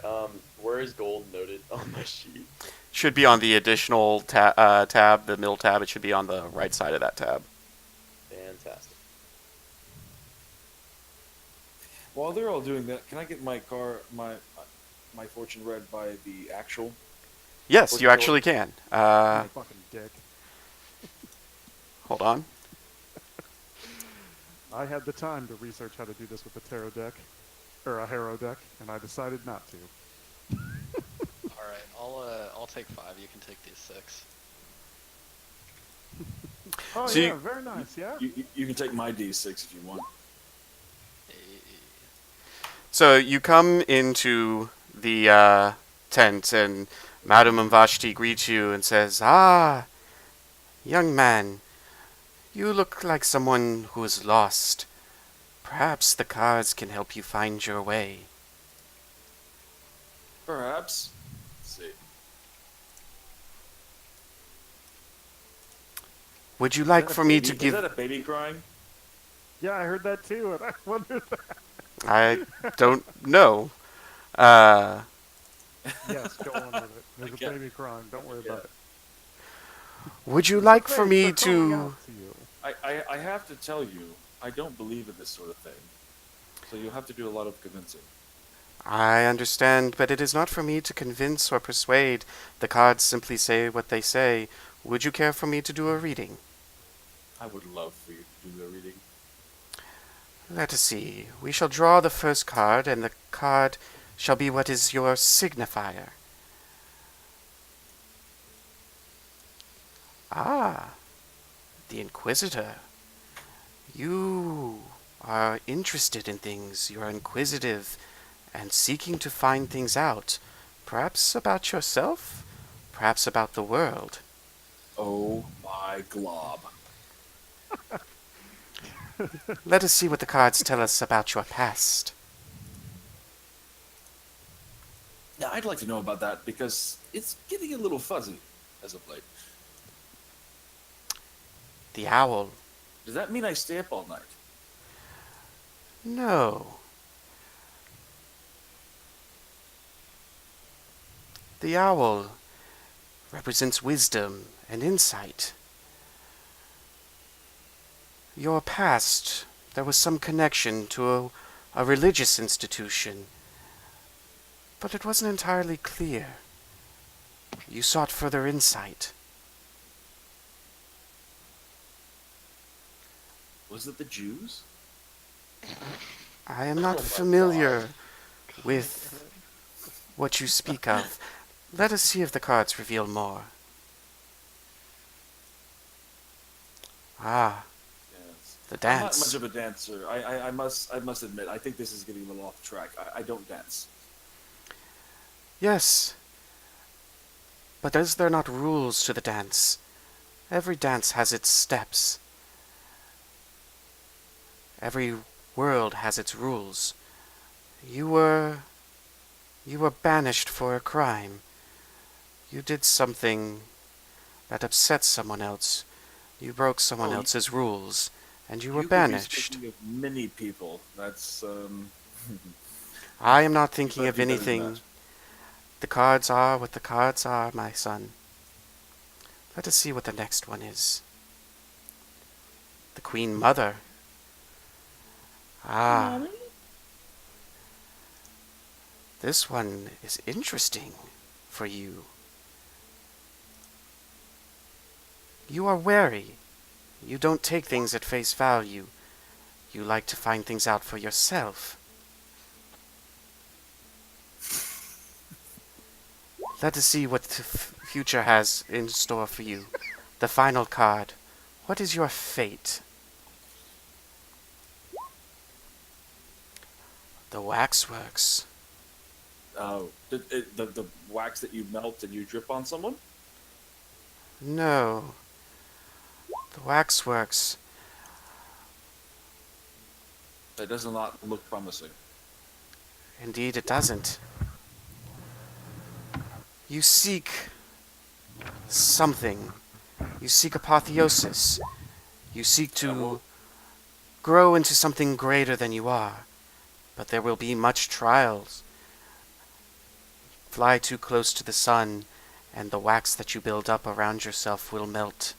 Where is gold noted on my sheet? Should be on the additional tab, the middle tab. It should be on the right side of that tab. Fantastic. While they're all doing that, can I get my fortune read by the actual? Yes, you actually can. My fucking dick. Hold on. I had the time to research how to do this with the tarot deck, or a harrow deck, and I decided not to. All right, I'll take 5. You can take these 6. Oh So yeah, you, very nice. Yeah. You can take my D6 if you want. so you come into the tent, and Madame Vashti greets you and says, "Ah, young man, you look like someone who is lost. Perhaps the cards can help you find your way." Perhaps. Let's see. Would you Is like that a for me baby? to Is give... that a baby crying? Yeah, I heard that too, and I wondered. I don't know. Uh, Yes, go on with it. There's Okay. a baby crying. Don't worry Yeah. about it. would you The like for fates me are calling to... out to you. I have to tell you, I don't believe in this sort of thing. So you'll have to do a lot of convincing. I understand, but it is not for me to convince or persuade. The cards simply say what they say. Would you care for me to do a reading? I would love for you to do the reading. Let us see. We shall draw the first card, and the card shall be what is your signifier. Ah, the Inquisitor. You are interested in things. You are inquisitive and seeking to find things out. Perhaps about yourself? Perhaps about the world. Oh my glob. Let us see what the cards tell us about your past. Now, I'd like to know about that because it's getting a little fuzzy as of late. The Owl. Does that mean I stay up all night? No. The Owl represents wisdom and insight. Your past, there was some connection to a religious institution, but it wasn't entirely clear. You sought further insight. Was it the Jews? I am not Oh my familiar with what you speak of. Let us see if the cards reveal more. Ah, Yes. the I'm not dance. much of a dancer. I must admit, I think this is getting a little off track. I don't dance. Yes, but is there not rules to the dance? Every dance has its steps. Every world has its rules. You were banished for a crime. You did something that upset someone else. You broke someone Oh, else's rules, and you were You could be banished. speaking of many people. That's I am not you thinking better of do better than anything. that. The cards are what the cards are, my son. Let us see what the next one is. The Queen Mother. Ah, this one is interesting for you. You are wary. You don't take things at face value. You like to find things out for yourself. Let us see what the future has in store for you. The final card. What is your fate? The Waxworks. Oh, the wax that you melt and you drip on someone? No. The Waxworks. That does not look promising. Indeed, it doesn't. You seek something. You seek apotheosis. You seek to grow into something greater than you are. But there will be much trials. Fly too close to the sun, and the wax that you build up around yourself will melt.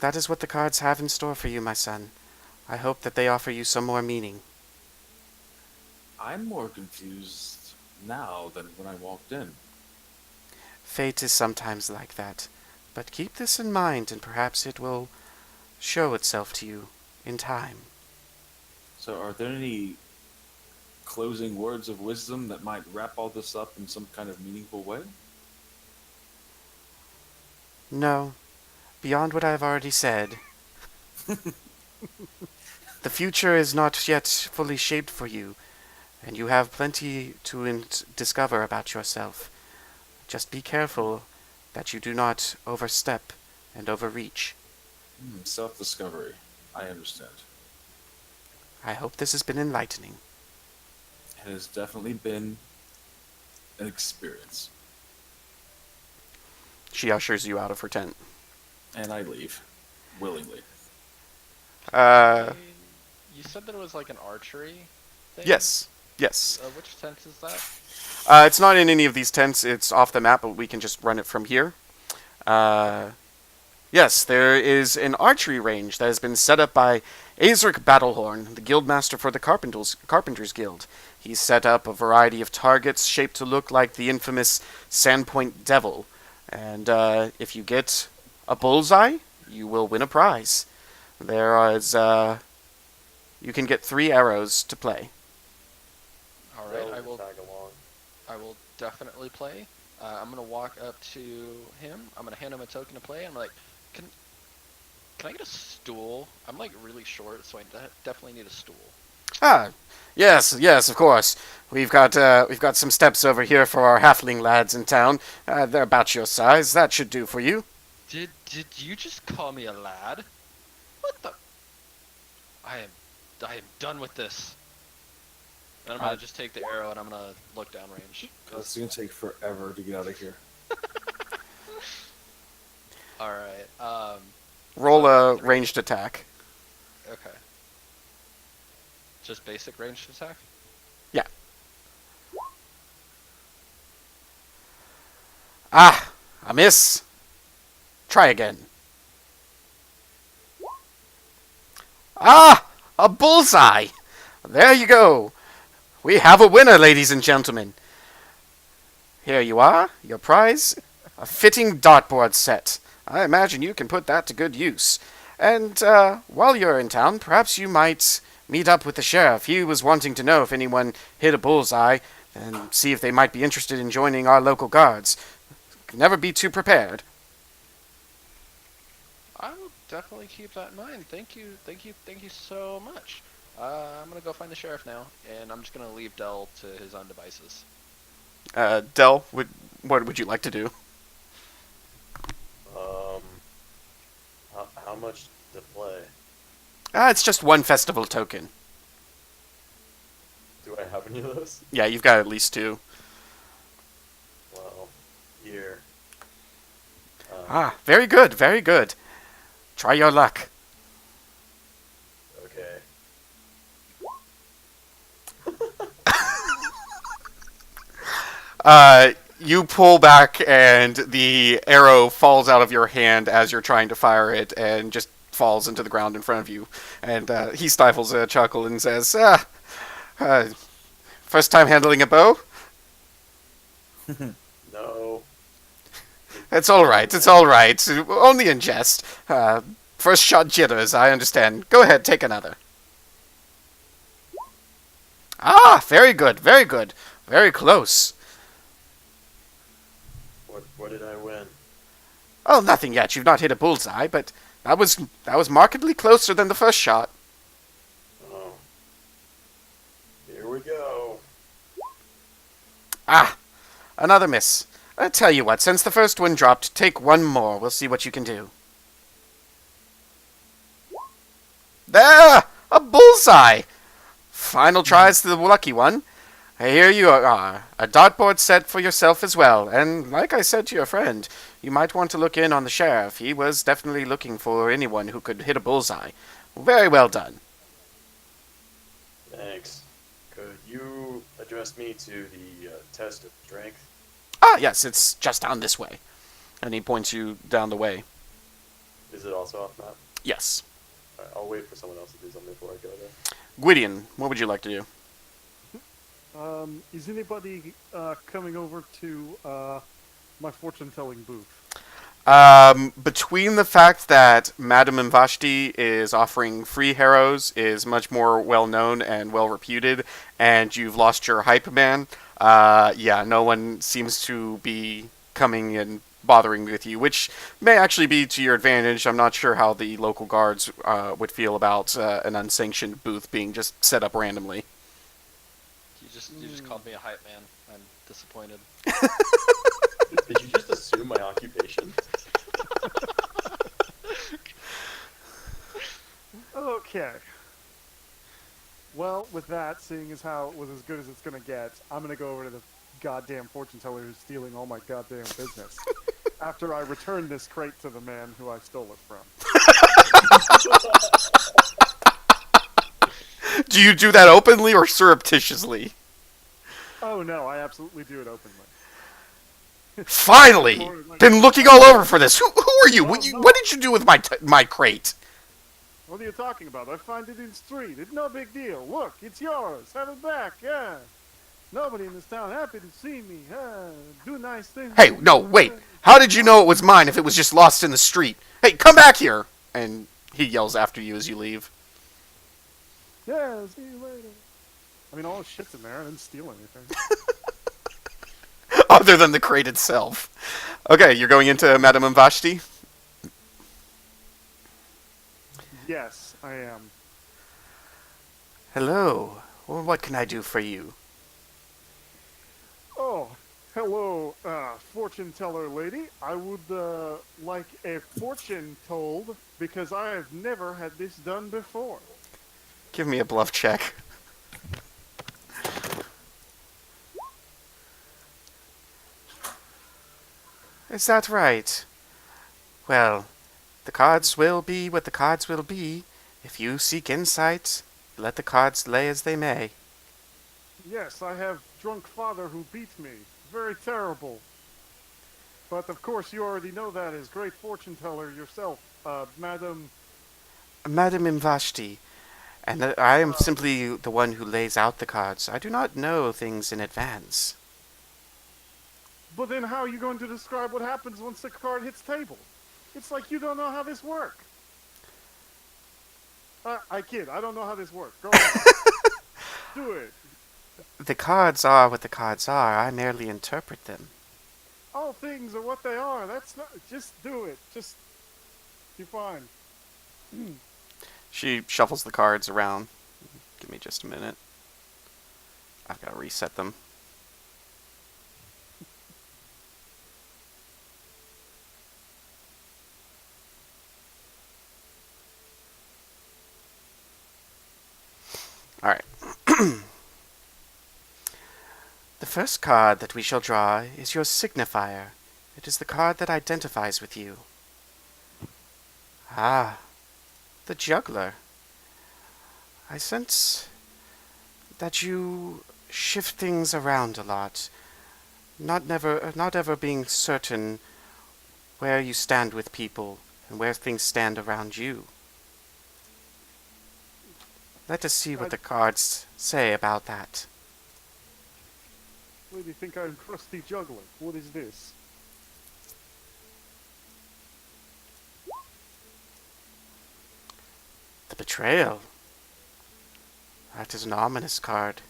That is what the cards have in store for you, my son. I hope that they offer you some more meaning. I'm more confused now than when I walked in. Fate is sometimes like that. But keep this in mind, and perhaps it will show itself to you in time. So, are there any closing words of wisdom that might wrap all this up in some kind of meaningful way? No, beyond what I have already said. The future is not yet fully shaped for you, and you have plenty to discover about yourself. Just be careful that you do not overstep and overreach. Self-discovery. I understand. I hope this has been enlightening. It has definitely been an experience. She ushers you out of her tent. And I leave. Willingly. Uh, You said there was like an archery thing? yes, yes. Which tent is that? It's not in any of these tents. It's off the map, but we can just run it from here. Yes, there is an archery range that has been set up by Azric Battlehorn, the guildmaster for the Carpenters Guild. He's set up a variety of targets shaped to look like the infamous Sandpoint Devil. And if you get a bullseye, you will win a prize. There is, you can get 3 arrows to play. All right, They'll I will. tag along. I will definitely play. I'm gonna walk up to him. I'm gonna hand him a token to play. I'm like, can I get a stool? I'm like really short, so I definitely need a stool. Ah, yes, of course. We've got some steps over here for our halfling lads in town. They're about your size. That should do for you. Did you just call me a lad? What the? I am done with this. And I'm gonna just take the arrow and I'm gonna look downrange. It's gonna take forever to get out of here. All right. Roll a ranged attack. Okay. Just basic ranged attack. Yeah. Ah, a miss. Try again. Ah, a bullseye. There you go. We have a winner, ladies and gentlemen. Here you are, your prize, a fitting dartboard set. I imagine you can put that to good use. And while you're in town, perhaps you might meet up with the sheriff. He was wanting to know if anyone hit a bullseye and see if they might be interested in joining our local guards. Never be too prepared. I will definitely keep that in mind. Thank you so much. I'm gonna go find the sheriff now, and I'm just gonna leave Dell to his own devices. Del, what would you like to do? How much to play? It's just 1 festival token. Do I have any of those? Yeah, you've got at least 2. Well, here. Very good, very good. Try your luck. Okay. You pull back and the arrow falls out of your hand as you're trying to fire it and just falls into the ground in front of you. And he stifles a chuckle and says, first time handling a bow? No. It's alright, it's alright. Only in jest. First shot jitters, I understand. Go ahead, take another. Ah, very good, very good. Very close. What did I win? Oh, nothing yet. You've not hit a bullseye, but that was markedly closer than the first shot. Oh. Here we go. Ah, another miss. I tell you what, since the first one dropped, take 1 more. We'll see what you can do. There! A bullseye! Final tries to the lucky one. Here you are, a dartboard set for yourself as well, and like I said to your friend, you might want to look in on the sheriff. He was definitely looking for anyone who could hit a bullseye. Very well done. Thanks. Could you address me to the test of strength? Ah, yes, it's just down this way. And he points you down the way. Is it also off map? Yes. Alright, I'll wait for someone else to do something before I go there. Gwydeon, what would you like to do? Is anybody coming over to my fortune-telling booth? Between the fact that Madame Mvashti is offering free harrows, is much more well-known and well-reputed, and you've lost your hype man, yeah, no one seems to be coming and bothering with you, which may actually be to your advantage. I'm not sure how the local guards would feel about an unsanctioned booth being just set up randomly. You just called me a hype man. I'm disappointed. Did you just assume my occupation? Okay. Well, with that, seeing as how it was as good as it's gonna get, I'm gonna go over to the goddamn fortune teller who's stealing all my goddamn business. After I return this crate to the man who I stole it from. Do you do that openly or surreptitiously? Oh no, I absolutely do it openly. Finally! Been looking all over for this. Who are you? What did you do with my crate? What are you talking about? I find it in the street. It's no big deal. Look, it's yours. Have it back. Yeah. Nobody in this town happy to see me. Do nice things. Hey, no, wait. How did you know it was mine if it was just lost in the street? Hey, come back here! And he yells after you as you leave. Yeah, see you later. I mean, all the shit's in there. I didn't steal anything. Other than the crate itself. Okay, you're going into Madame Vashti? Yes, I am. Hello. Well, what can I do for you? Oh, hello, fortune teller lady. I would like a fortune told because I have never had this done before. Give me a bluff check. Is that right? Well, the cards will be what the cards will be. If you seek insight, let the cards lay as they may. Yes, I have drunk father who beat me. Very terrible. But of course you already know that as great fortune teller yourself, Madam. Madame Vashti, and I am simply the one who lays out the cards. I do not know things in advance. But then how are you going to describe what happens once the card hits table? It's like you don't know how this works. I kid. I don't know how this works. Go on. Do it. The cards are what the cards are. I merely interpret them. All things are what they are. That's not. Just do it. Just. You're fine. She shuffles the cards around. Give me just a minute. I've got to reset them. Alright. The first card that we shall draw is your signifier. It is the card that identifies with you. Ah, the juggler. I sense that you shift things around a lot, not ever being certain where you stand with people and where things stand around you. Let us see what the cards say about that. What do you think I'm crusty juggler? What is this? The betrayal. That is an ominous card.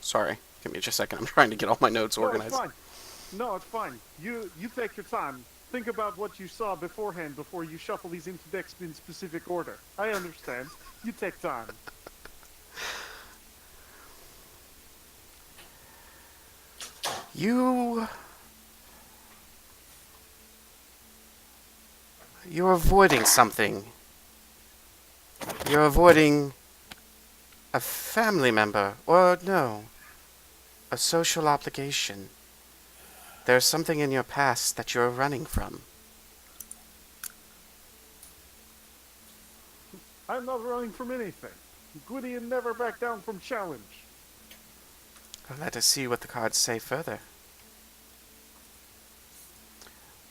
Sorry, give me just a second. I'm trying to get all my notes organized. No, it's fine. No, it's fine. You take your time. Think about what you saw beforehand before you shuffle these into decks in specific order. I understand. You take time. You're avoiding something. You're avoiding a family member, or no, a social obligation. There's something in your past that you're running from. I'm not running from anything. Gwydeon never backed down from challenge. Let us see what the cards say further.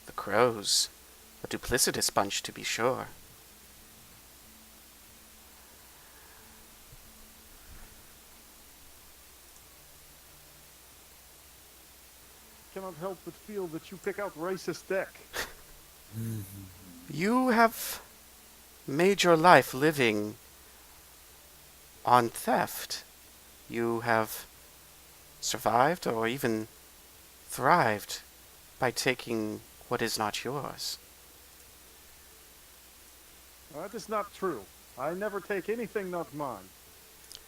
The crows. A duplicitous bunch, to be sure. Cannot help but feel that you pick out racist deck. You have made your life living on theft. You have survived or even thrived by taking what is not yours. That is not true. I never take anything not mine.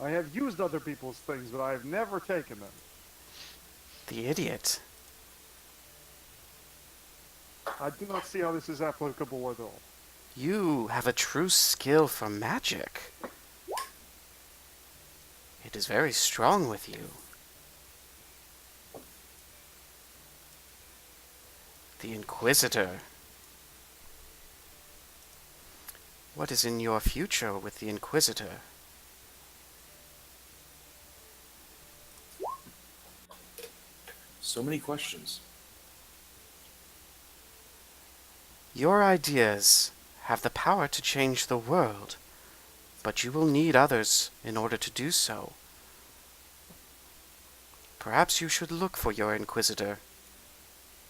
I have used other people's things, but I have never taken them. The idiot. I do not see how this is applicable at all. You have a true skill for magic. It is very strong with you. The Inquisitor. What is in your future with the Inquisitor? So many questions. Your ideas have the power to change the world, but you will need others in order to do so. Perhaps you should look for your Inquisitor,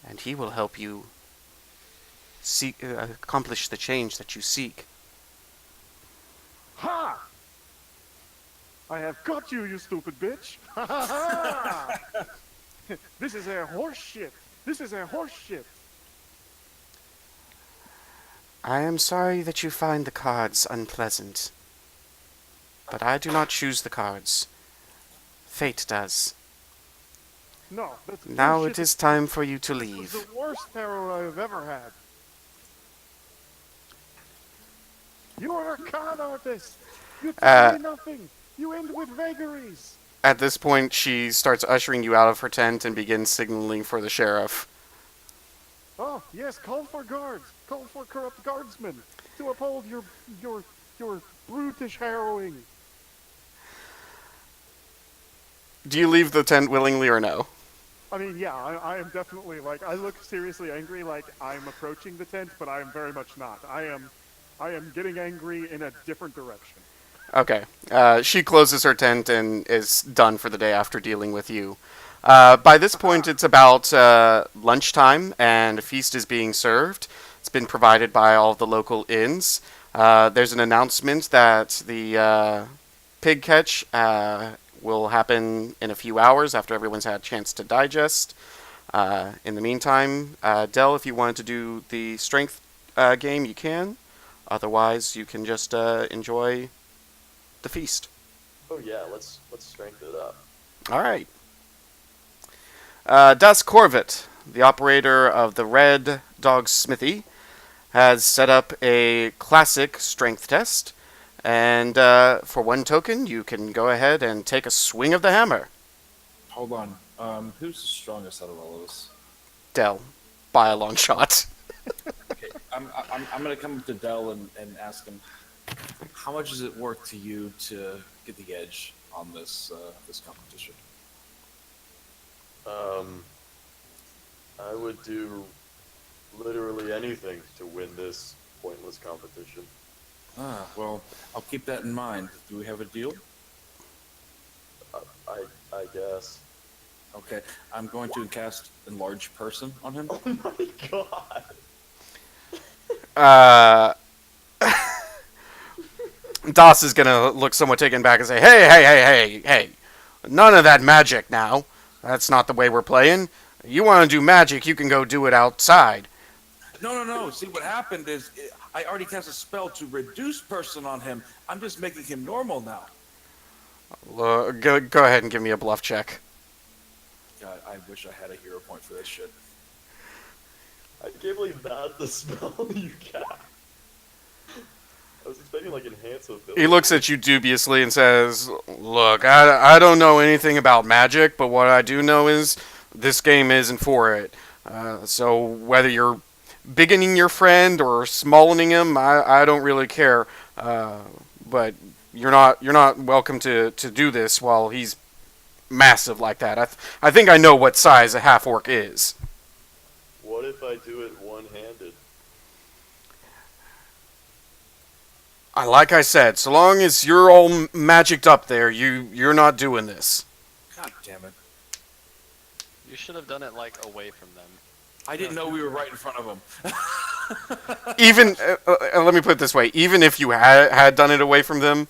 and he will help you accomplish the change that you seek. Ha! I have got you, you stupid bitch! Ha ha ha! This is a horse shit! This is a horse shit! I am sorry that you find the cards unpleasant, but I do not choose the cards. Fate does. No, that's Now bullshit. it is time for you to This was leave. the worst terror I have ever had. You are a con artist! You tell me nothing! You end with vagaries! At this point, she starts ushering you out of her tent and begins signaling for the sheriff. Oh, yes, call for guards! Call for corrupt guardsmen to uphold your brutish harrowing! Do you leave the tent willingly or no? I mean, yeah, I am definitely, like, I look seriously angry, like I'm approaching the tent, but I am very much not. I am getting angry in a different direction. Okay. She closes her tent and is done for the day after dealing with you. By this point, it's about lunchtime, and a feast is being served. It's been provided by all of the local inns. There's an announcement that the pig catch will happen in a few hours after everyone's had a chance to digest. In the meantime, Dell, if you wanted to do the strength game, you can. Otherwise, you can just enjoy the feast. Oh yeah, let's strengthen it up. All right. Das Corvette, the operator of the Red Dog Smithy, has set up a classic strength test, and for one token, you can go ahead and take a swing of the hammer. Hold on. Who's the strongest out of all of us? Dell, by a long shot. Okay, I'm gonna come up to Dell and ask him, how much is it worth to you to get the edge on this this competition? I would do literally anything to win this pointless competition. Well, I'll keep that in mind. Do we have a deal? I guess. Okay, I'm going to cast Enlarge Person on him. Oh my god. Das is gonna look somewhat taken back and say, hey, none of that magic now. That's not the way we're playing. You want to do magic, you can go do it outside. No. See, what happened is I already cast a spell to reduce person on him. I'm just making him normal now. Go ahead and give me a bluff check. God, I wish I had a hero point for this shit. I can't believe that's the spell you got. I was expecting like enhance ability. He looks at you dubiously and says, look, I don't know anything about magic, but what I do know is this game isn't for it. So whether you're bigging your friend or smalling him, I don't really care. But you're not welcome to do this while he's massive like that. I think I know what size a half-orc is. What if I do it one-handed? Like I said, so long as you're all magicked up there, you're not doing this. God damn it. You should have done it like away from them. I didn't know we were right in front of him. Even let me put it this way: even if you had done it away from them,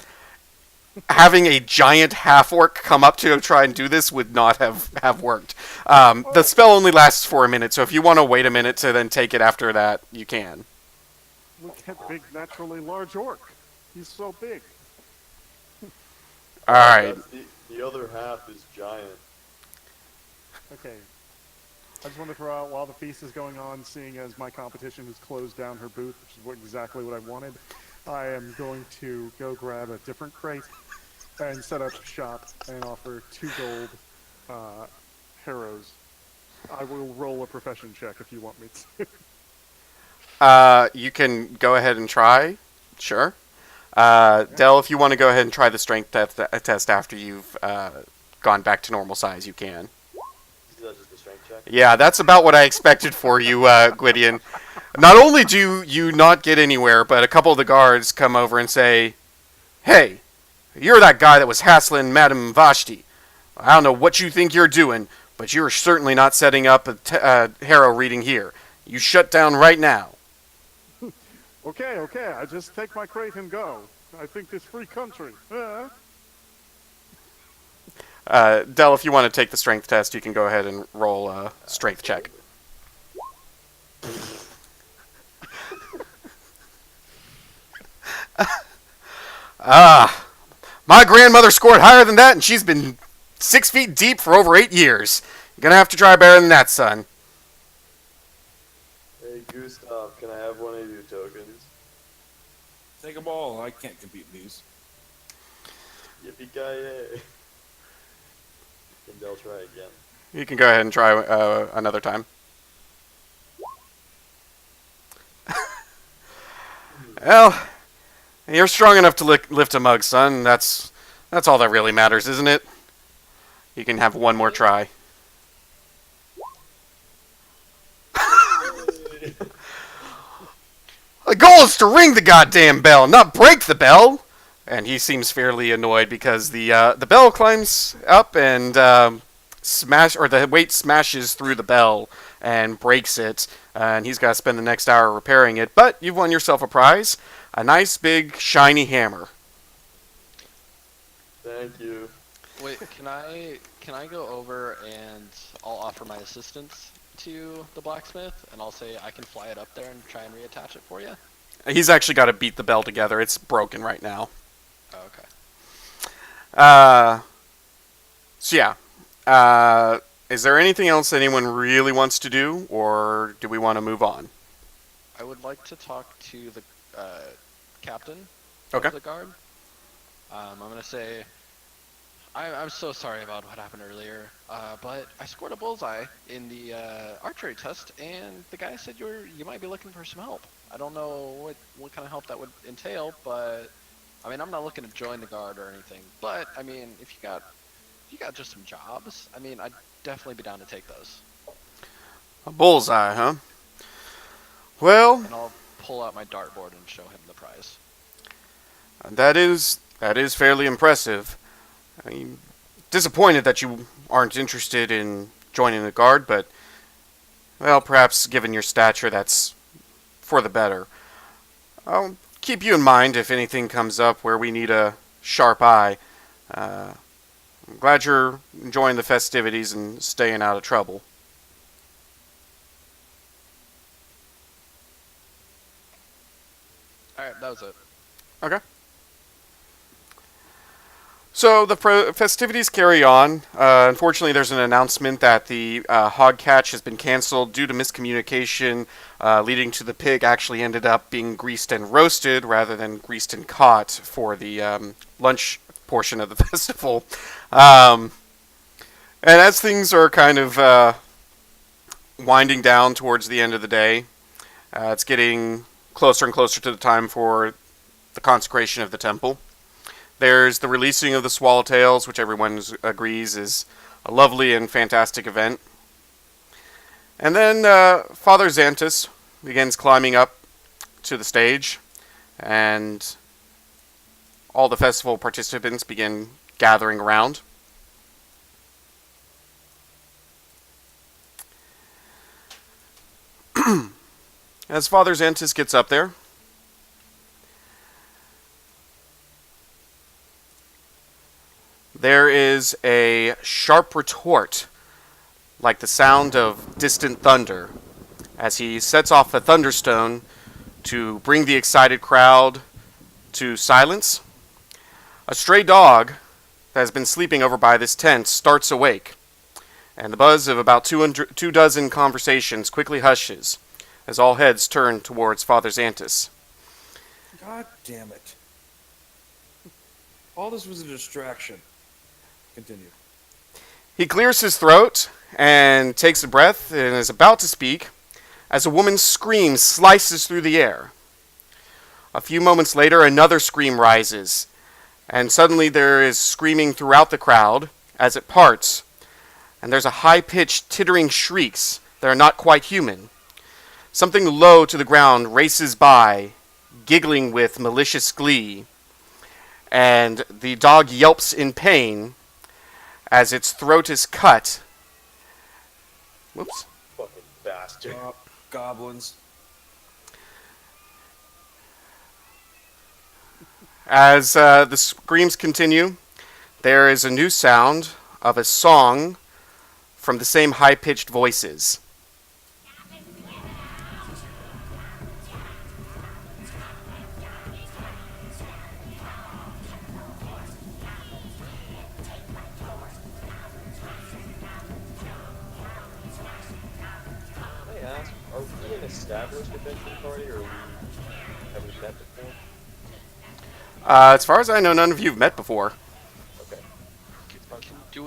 having a giant half orc come up to try and do this would not have worked. The spell only lasts for a minute, so if you want to wait a minute to then take it after that, you can. Look at big, naturally large orc. He's so big. All right. The other half is giant. Okay. I just want to throw out while the feast is going on, seeing as my competition has closed down her booth, which is exactly what I wanted, I am going to go grab a different crate and set up shop and offer 2 gold harrows. I will roll a profession check if you want me to. You can go ahead and try. Sure. Del, if you want to go ahead and try the strength test after you've gone back to normal size, you can. Is that just a strength check? Yeah, that's about what I expected for you, Gwydeon. Not only do you not get anywhere, but a couple of the guards come over and say, "Hey, you're that guy that was hassling Madame Vashti. I don't know what you think you're doing, but you're certainly not setting up a harrow reading here. You shut down right now." Okay, I just take my crate and go. I think this free country. Del, if you want to take the strength test, you can go ahead and roll a strength check. My grandmother scored higher than that, and she's been 6 feet deep for over 8 years. You're gonna have to try better than that, son. Hey, Gustav, can I have one of your tokens? Take a ball. I can't compete in these. Yippee-ki-yay. Can Del try again? You can go ahead and try another time. Well, you're strong enough to lift a mug, son. That's all that really matters, isn't it? You can have one more try. The goal is to ring the goddamn bell, not break the bell. And he seems fairly annoyed because the bell climbs up and the weight smashes through the bell and breaks it. And he's got to spend the next hour repairing it. But you've won yourself a prize, a nice big shiny hammer. Thank you. Wait, can I go over and I'll offer my assistance to the blacksmith, and I'll say I can fly it up there and try and reattach it for you? He's actually got to beat the bell together. It's broken right now. Oh, okay. So yeah. Is there anything else anyone really wants to do, or do we want to move on? I would like to talk to the captain Okay. of the guard. I'm gonna say, I'm so sorry about what happened earlier, but I scored a bullseye in the archery test, and the guy said you might be looking for some help. I don't know what kind of help that would entail, but I mean, I'm not looking to join the guard or anything. But I mean, if you got just some jobs, I mean, I'd definitely be down to take those. A bullseye, huh? Well, And I'll pull out my dartboard and show him the prize. that is fairly impressive. I'm disappointed that you aren't interested in joining the guard, but, well, perhaps given your stature, that's for the better. I'll keep you in mind if anything comes up where we need a sharp eye. I'm glad you're enjoying the festivities and staying out of trouble. Alright, that was it. Okay. So the festivities carry on. Unfortunately, there's an announcement that the hog catch has been canceled due to miscommunication, leading to the pig actually ended up being greased and roasted rather than greased and caught for the lunch portion of the festival. And as things are kind of winding down towards the end of the day, it's getting closer and closer to the time for the consecration of the temple. There's the releasing of the swallowtails, which everyone agrees is a lovely and fantastic event. And then Father Xantus begins climbing up to the stage, and all the festival participants begin gathering around. As Father Xantus gets up there, there is a sharp retort, like the sound of distant thunder, as he sets off a thunderstone to bring the excited crowd to silence. A stray dog that has been sleeping over by this tent starts awake, and the buzz of about 24 conversations quickly hushes as all heads turn towards Father Xantus. God damn it. All this was a distraction. Continue. He clears his throat and takes a breath and is about to speak as a woman's scream slices through the air. A few moments later, another scream rises, and suddenly there is screaming throughout the crowd as it parts, and there's a high-pitched, tittering shrieks that are not quite human. Something low to the ground races by, giggling with malicious glee, and the dog yelps in pain as its throat is cut. Whoops. Fucking bastard. Goblins. As the screams continue, there is a new sound of a song from the same high-pitched voices. Can I ask, are we an established adventure party, or have we met before? As far as I know, none of you have met before. Okay. Can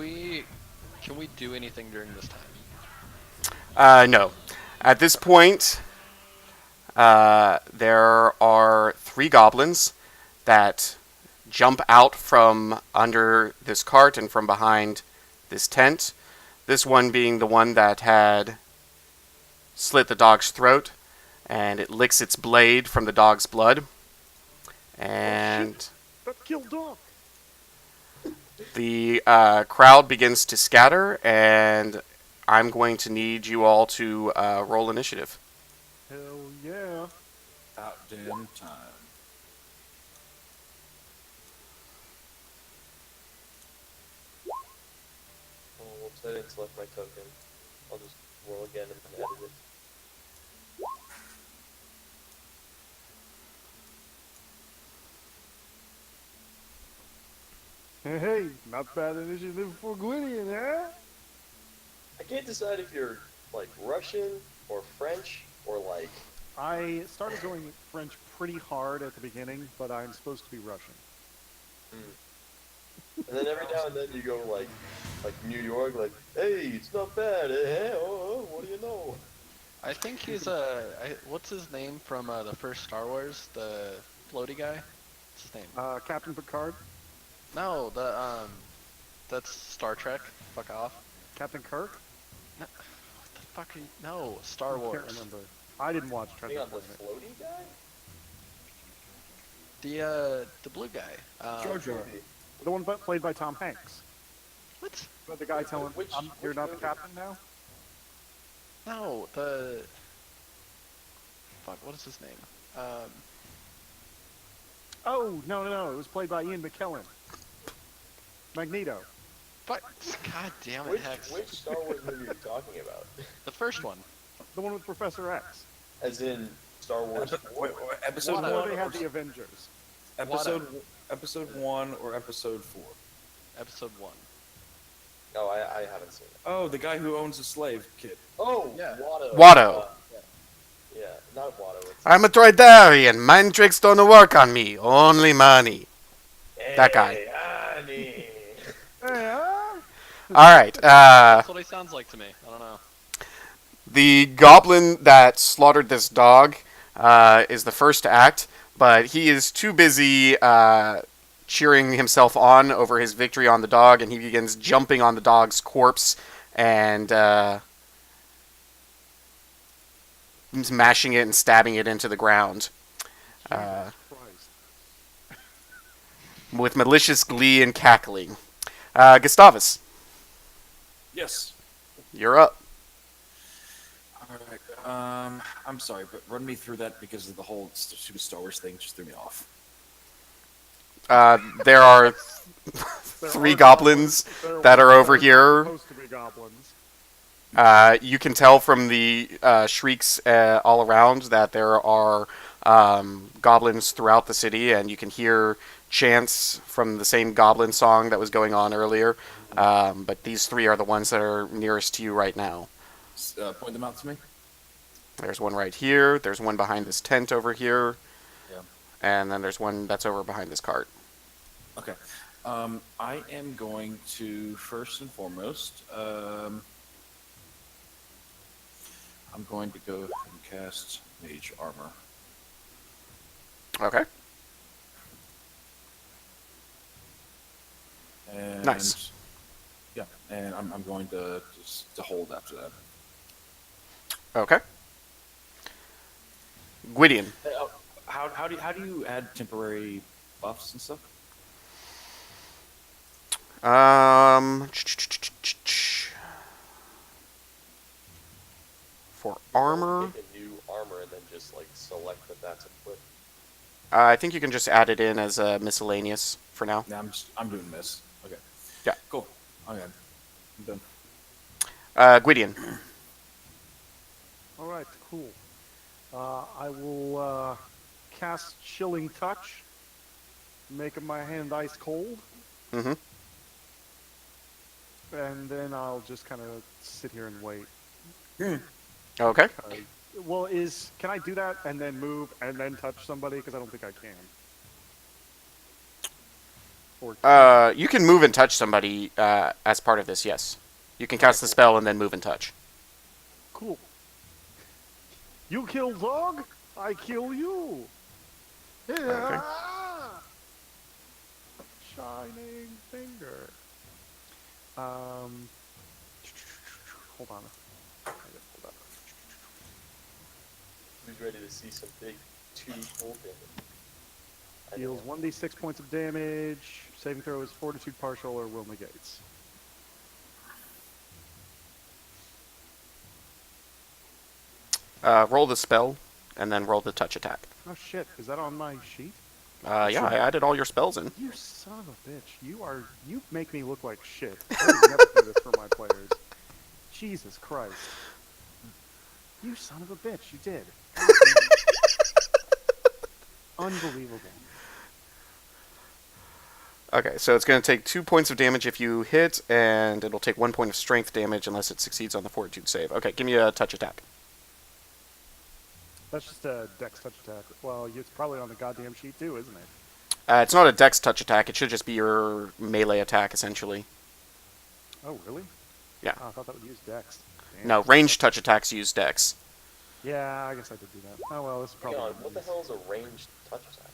we do anything during this time? No. At this point, there are 3 goblins that jump out from under this cart and from behind this tent. This one being the one that had slit the dog's throat, and it licks its blade from the dog's blood. And That killed dog. the crowd begins to scatter, and I'm going to need you all to roll initiative. Hell yeah. About damn time. Oh, whoops, I didn't select my token. I'll just roll again and then edit it. Hey, not bad initiative for Gwydeon, huh? I can't decide if you're, like, Russian, or French, or, like... I started going French pretty hard at the beginning, but I'm supposed to be Russian. And then every now and then you go, like New York, like, hey, it's not bad, eh? Oh, what do you know? I think he's what's his name from the first Star Wars? The floaty guy? What's his name? Captain Picard? No, that's Star Trek. Fuck off. Captain Kirk? No, what the fuck are you? No, Star I Wars. can't remember. I didn't watch Hang on, the Treasure floaty guy? The blue guy. Jar Jar. The one played by Tom Hanks. What? But the guy telling Which- you're which not the movie? captain now? No, fuck. What is his name? Oh, no. It was played by Ian McKellen. Magneto. Fuck. God damn it, Which Hex. Star Wars movie are you talking about? The first one. The one with Professor X. As in Star Wars 4? Wait, episode What a- Before one. they had Or, the Avengers. episode 1 or episode 4. Episode 1. No, I haven't seen it. Oh, the guy who owns a slave kid. Oh, Yeah. Watto. Watto. Yeah, not Watto. It's I'm a Droidarian. Mind tricks don't work on me. Only money. That guy. Hey, honey. Hey, All right. That's what he sounds like to me. I don't know. The goblin that slaughtered this dog is the first to act, but he is too busy cheering himself on over his victory on the dog, and he begins jumping on the dog's corpse and mashing it and stabbing it into the ground Christ. with malicious glee and cackling. Gustavus, Yes. you're up. Alright. I'm sorry, but run me through that because of the whole stupid Star Wars thing just threw me off. There are There 3 are goblins There that are over not here. supposed to be goblins. You can tell from the shrieks all around that there are goblins throughout the city, and you can hear chants from the same goblin song that was going on earlier. But these 3 are the ones that are nearest to you right now. Point them out to me. There's one right here. There's one behind this tent over here. Yeah. And then there's one that's over behind this cart. Okay. I am going to first and foremost. I'm going to go and cast Mage Armor. Okay. And, Nice. Yeah, and I'm going to just to hold after that. Okay. Gwydeon. How do you add temporary buffs and stuff? For armor, Pick a new armor and then just like select that that's equipped. I think you can just add it in as a miscellaneous for now. Nah, I'm doing this. Okay. Yeah. Cool. Okay. I'm done. Gwydeon. All right, cool. I will cast Chilling Touch, making my hand ice cold, Mm-hmm. and then I'll just kind of sit here and wait. Okay. Well, can I do that and then move and then touch somebody? Because I don't think I can. Or You can move and touch somebody as part of this, yes. You can cast the spell and then move and touch. cool. You kill dog, I kill you. Yeah. Shining finger. Hold on. Who's ready to see some big 2 full damage? Deals 1d6 points of damage. Saving throw is Fortitude partial or will negates. Roll the spell and then roll the touch attack. Oh shit, is that on my sheet? Yeah, I added all your spells in. You son of a bitch. You make me look like shit. I would never do this for my players. Jesus Christ. You son of a bitch, you did. Unbelievable. Okay, so it's going to take 2 points of damage if you hit, and it'll take 1 point of strength damage unless it succeeds on the fortitude save. Okay, give me a touch attack. That's just a dex touch attack. Well, it's probably on the goddamn sheet too, isn't it? It's not a dex touch attack, it should just be your melee attack, essentially. Oh, really? Yeah. Oh, I thought that would use dex. Damn. No, ranged touch attacks use dex. Yeah, I guess I did do that. Oh well, this is Hang probably. on, what the hell is a ranged touch attack?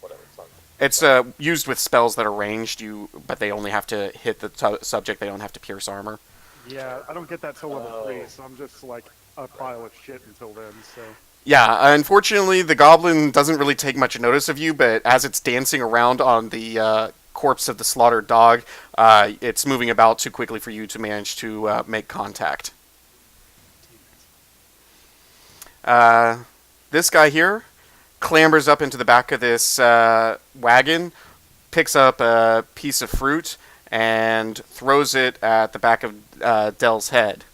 Whatever, it's not. It's used with spells that are ranged, but they only have to hit the subject, they don't have to pierce armor. Yeah, I don't get that till level 3, so I'm just like a pile of shit until then, so. Yeah, unfortunately, the goblin doesn't really take much notice of you, but as it's dancing around on the corpse of the slaughtered dog, it's moving about too quickly for you to manage to make contact. This guy here clambers up into the back of this wagon, picks up a piece of fruit, and throws it at the back of Dell's head.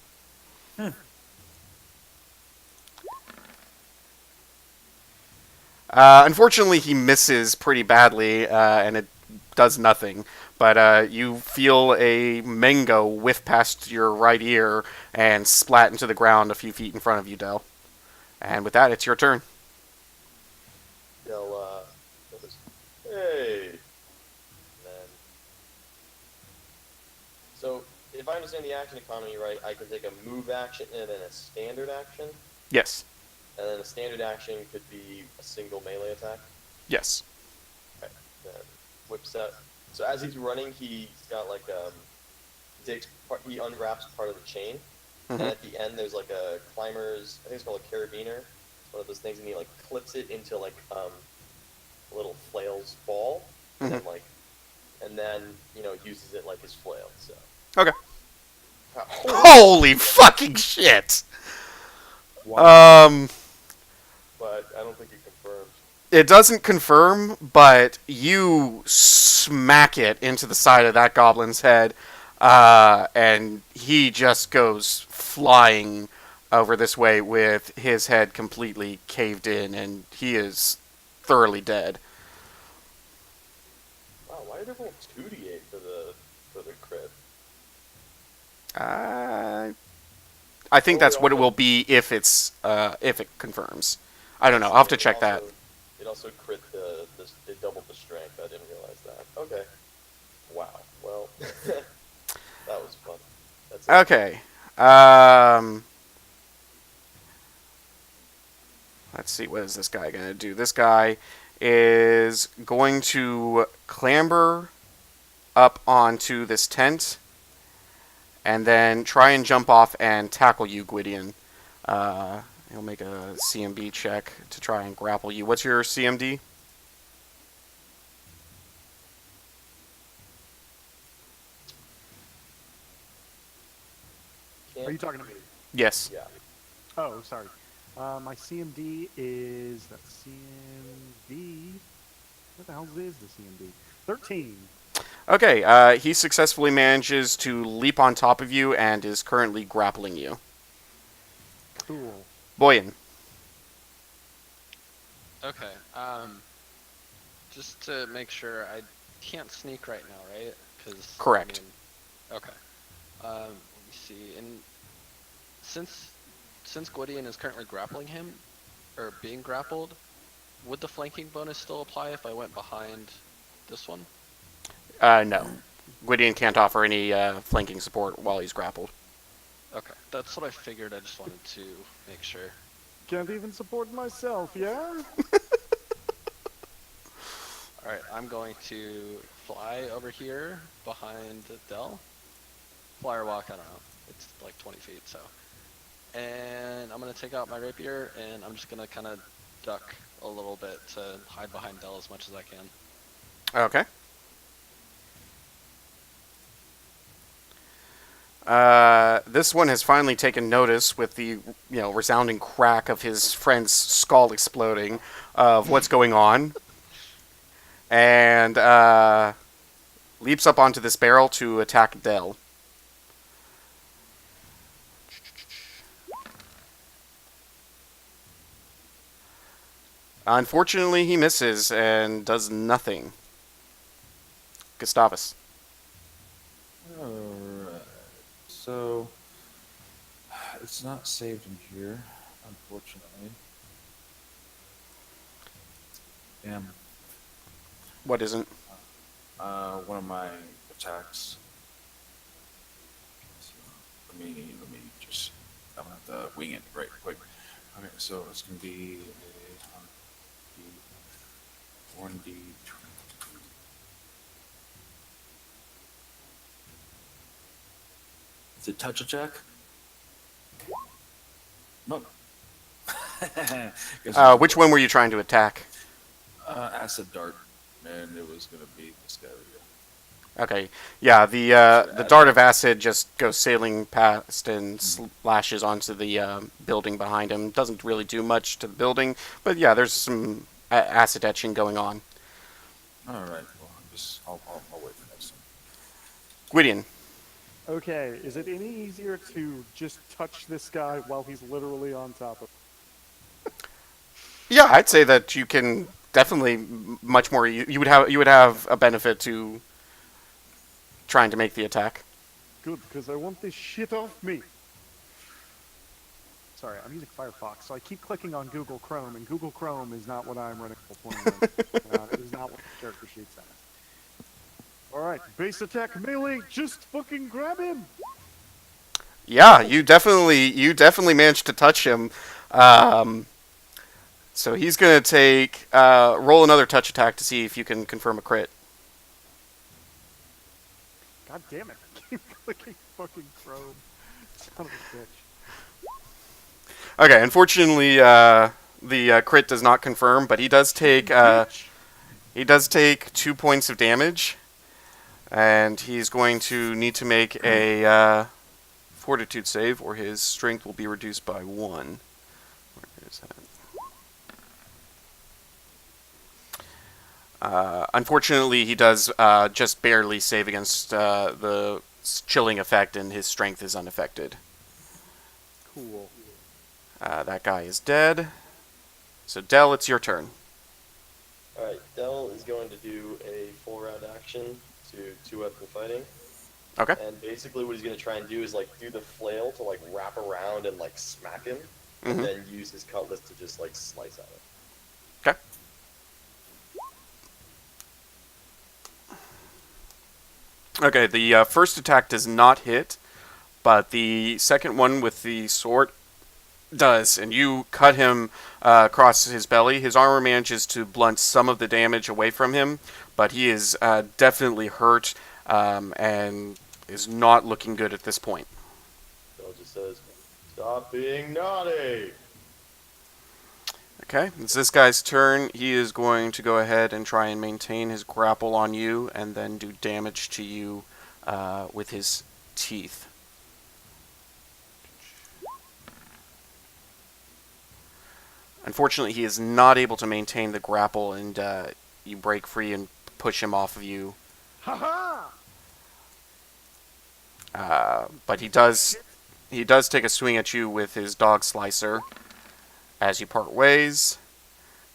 Unfortunately, he misses pretty badly, and it does nothing. But you feel a mango whiff past your right ear and splat into the ground a few feet in front of you, Dell. And with that, it's your turn. They'll, just, hey! And then, so, if I understand the action economy right, I can take a move action and then a standard action, Yes. and then a standard action could be a single melee attack. Yes. Okay. Then whips out. So as he's running, he's got like he unwraps part of the chain, and at the end there's like a climber's. I think it's called a carabiner. It's one of those things, and he like clips it into like a little flail's ball, and then uses it like his flail. So. Okay. Holy fucking shit! Um, but I don't think it confirms. it doesn't confirm, but you smack it into the side of that goblin's head, and he just goes flying over this way with his head completely caved in, and he is thoroughly dead. Wow, why did everyone 2d8 for the crit? I think Oh, that's it what it also- will be if it confirms. I don't know. I'll have to check that. It also crit it doubled the strength. I didn't realize that. Okay. Wow. Well, that was fun. That's it. Okay. Let's see. What is this guy going to do? This guy is going to clamber up onto this tent and then try and jump off and tackle you, Gwydeon. He'll make a CMB check to try and grapple you. What's your CMD? Are you talking to me? Yes. Yeah. Oh, sorry. My CMD is CMD. What the hell is the CMD? 13. Okay. He successfully manages to leap on top of you and is currently grappling you. Cool. Boyan. Okay. Just to make sure, I can't sneak right now, right? Correct. Okay. Let me see. And since Gwydeon is currently grappling him, or being grappled, would the flanking bonus still apply if I went behind this one? No. Gwydeon can't offer any flanking support while he's grappled. Okay, that's what I figured. I just wanted to make sure. Can't even support myself, yeah? Alright, I'm going to fly over here behind Dell. Fly or walk, I don't know. It's like 20 feet, so. And I'm going to take out my rapier, and I'm just going to kind of duck a little bit to hide behind Dell as much as I can. Okay. This one has finally taken notice with the resounding crack of his friend's skull exploding of what's going on, and leaps up onto this barrel to attack Dell. Unfortunately, he misses and does nothing. Gustavus. Alright. So, it's not saved in here, unfortunately. Damn. What isn't? One of my attacks. So, let me just, I'm gonna have to wing it right quick. Okay, so it's gonna be a 1D. Is it touch attack? No. Which one were you trying to attack? Acid dart, and it was gonna be this guy. Okay, yeah, the dart of acid just goes sailing past and slashes onto the building behind him. Doesn't really do much to the building, but yeah, there's some acid etching going on. All right. Well, I'll wait for next time. Gwydeon. Okay, is it any easier to just touch this guy while he's literally on top of him? Yeah, I'd say that you can definitely much more. You would have a benefit to trying to make the attack. Good, because I want this shit off me. Sorry, I'm using Firefox, so I keep clicking on Google Chrome, and Google Chrome is not what I'm running full point on. It is not what the character sheet says. Alright, base attack melee, just fucking grab him! Yeah, you definitely managed to touch him. So he's gonna take roll another touch attack to see if you can confirm a crit. God damn it, I keep clicking fucking Chrome. Son of a bitch. Okay, unfortunately, the crit does not confirm, but he does take 2 points of damage, and he's going to need to make a fortitude save, or his strength will be reduced by 1. is that? Unfortunately, he does just barely save against the chilling effect, and his strength is unaffected. Cool. That guy is dead. So, Del, it's your turn. Alright, Dell is going to do a full round action to two-weapon fighting. Okay. And basically what he's going to try and do is, like, do the flail to, like, wrap around and, like, smack him. Mhm. And then use his cutlass to just, like, slice at it. Okay. Okay, the first attack does not hit, but the second one with the sword does, and you cut him across his belly. His armor manages to blunt some of the damage away from him, but he is definitely hurt and is not looking good at this point. Dell just says, "Stop being naughty!" Okay, it's this guy's turn. He is going to go ahead and try and maintain his grapple on you and then do damage to you with his teeth. Unfortunately, he is not able to maintain the grapple, and you break free and push him off of you. Ha But he does take a swing at you with his dog slicer as you part ways,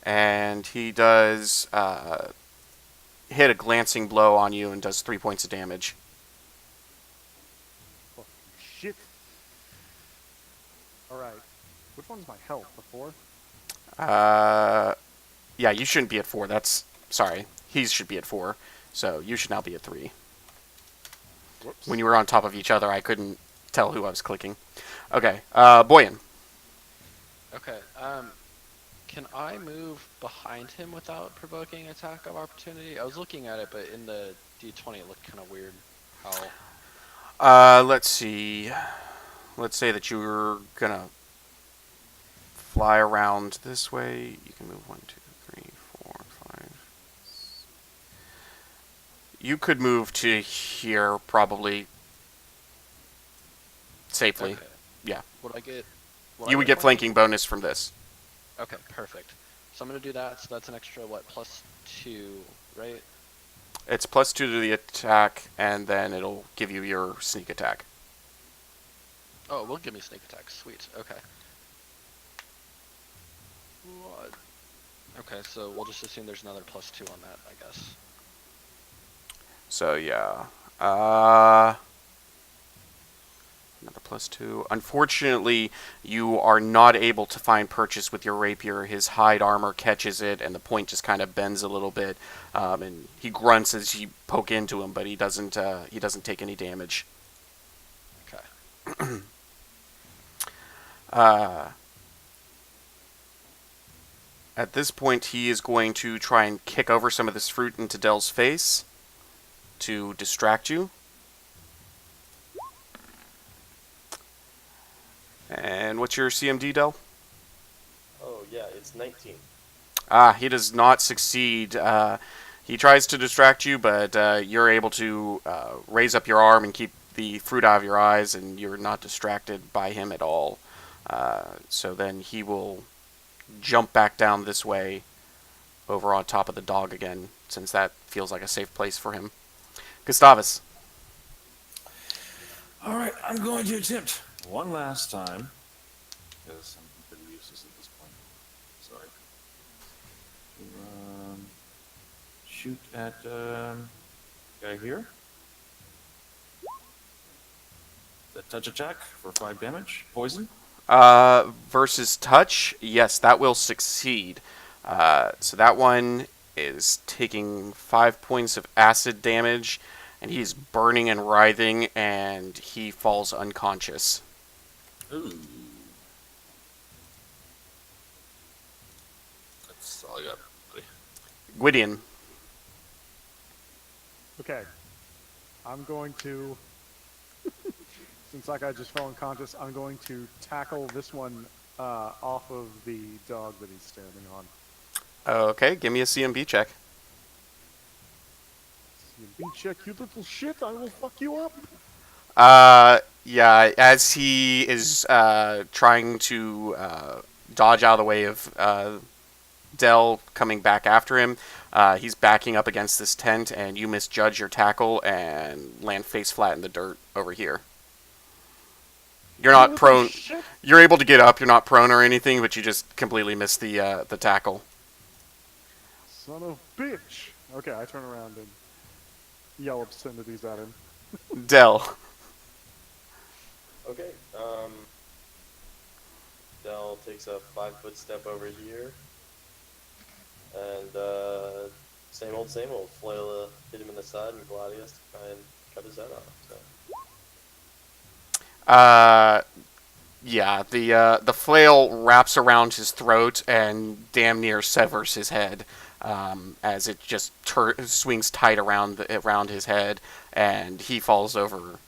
and he does hit a glancing blow on you and does 3 points of damage. Fucking shit. Alright. Which one's my health? The 4? Yeah, you shouldn't be at 4. Sorry. He should be at 4, so you should now be at 3. Whoops. When you were on top of each other, I couldn't tell who I was clicking. Okay, Boyan. Okay. Can I move behind him without provoking attack of opportunity? I was looking at it, but in the D20 it looked kind of weird. How? Let's see. Let's say that you're gonna fly around this way. You can move 1, 2, 3, 4, 5. You could move to here probably safely. Okay. Yeah. Would I get? You would get flanking bonus from this. Okay, perfect. So I'm gonna do that. So that's an extra what, +2, right? It's +2 to the attack, and then it'll give you your sneak attack. Oh, it will give me sneak attack. Sweet. Okay. What? Okay, so we'll just assume there's another +2 on that, I guess. So yeah. Another +2. Unfortunately, you are not able to find purchase with your rapier. His hide armor catches it, and the point just kind of bends a little bit. And he grunts as you poke into him, but he doesn't take any damage. Okay. At this point, he is going to try and kick over some of this fruit into Dell's face to distract you. And what's your CMD, Dell? Oh, yeah, it's 19. He does not succeed. He tries to distract you, but you're able to raise up your arm and keep the fruit out of your eyes, and you're not distracted by him at all. So then he will jump back down this way over on top of the dog again, since that feels like a safe place for him. Gustavus. All right, I'm going to attempt one last time, because I'm pretty useless at this point. Sorry. Shoot at guy here. That touch attack for 5 damage. Poison. Versus touch, yes, that will succeed. So that one is taking 5 points of acid damage, and he's burning and writhing, and he falls unconscious. Ooh. That's all I got, buddy. Gwydeon. Okay. I'm going to... Since that guy just fell unconscious, I'm going to tackle this one off of the dog that he's standing on. Okay, give me a CMB check. CMB check, you little shit, I will fuck you up. Yeah, as he is trying to dodge out of the way of Dell coming back after him. He's backing up against this tent, and you misjudge your tackle and land face flat in the dirt over here. You're not prone. You're able to get up. You're not prone or anything, but you just completely miss the tackle. Son of bitch. Okay, I turn around and yell obscenities at him. Dell. Okay. Dell takes a 5-foot step over here, and same old, flail hit him in the side, and Gladius to try and cut his head off. So. Yeah, the flail wraps around his throat and damn near severs his head, as it just swings tight around his head, and he falls over,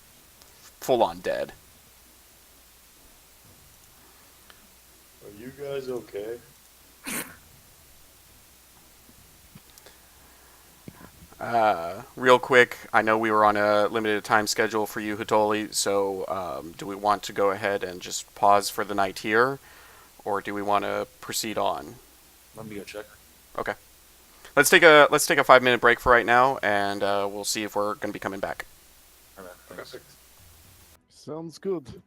full on dead. Are you guys okay? Real quick, I know we were on a limited time schedule for you, Hitoli, so do we want to go ahead and just pause for the night here, or do we want to proceed on? Let me go check. Okay. Let's take a 5-minute break for right now, and we'll see if we're going to be coming back. All right, thanks. Perfect. Sounds good.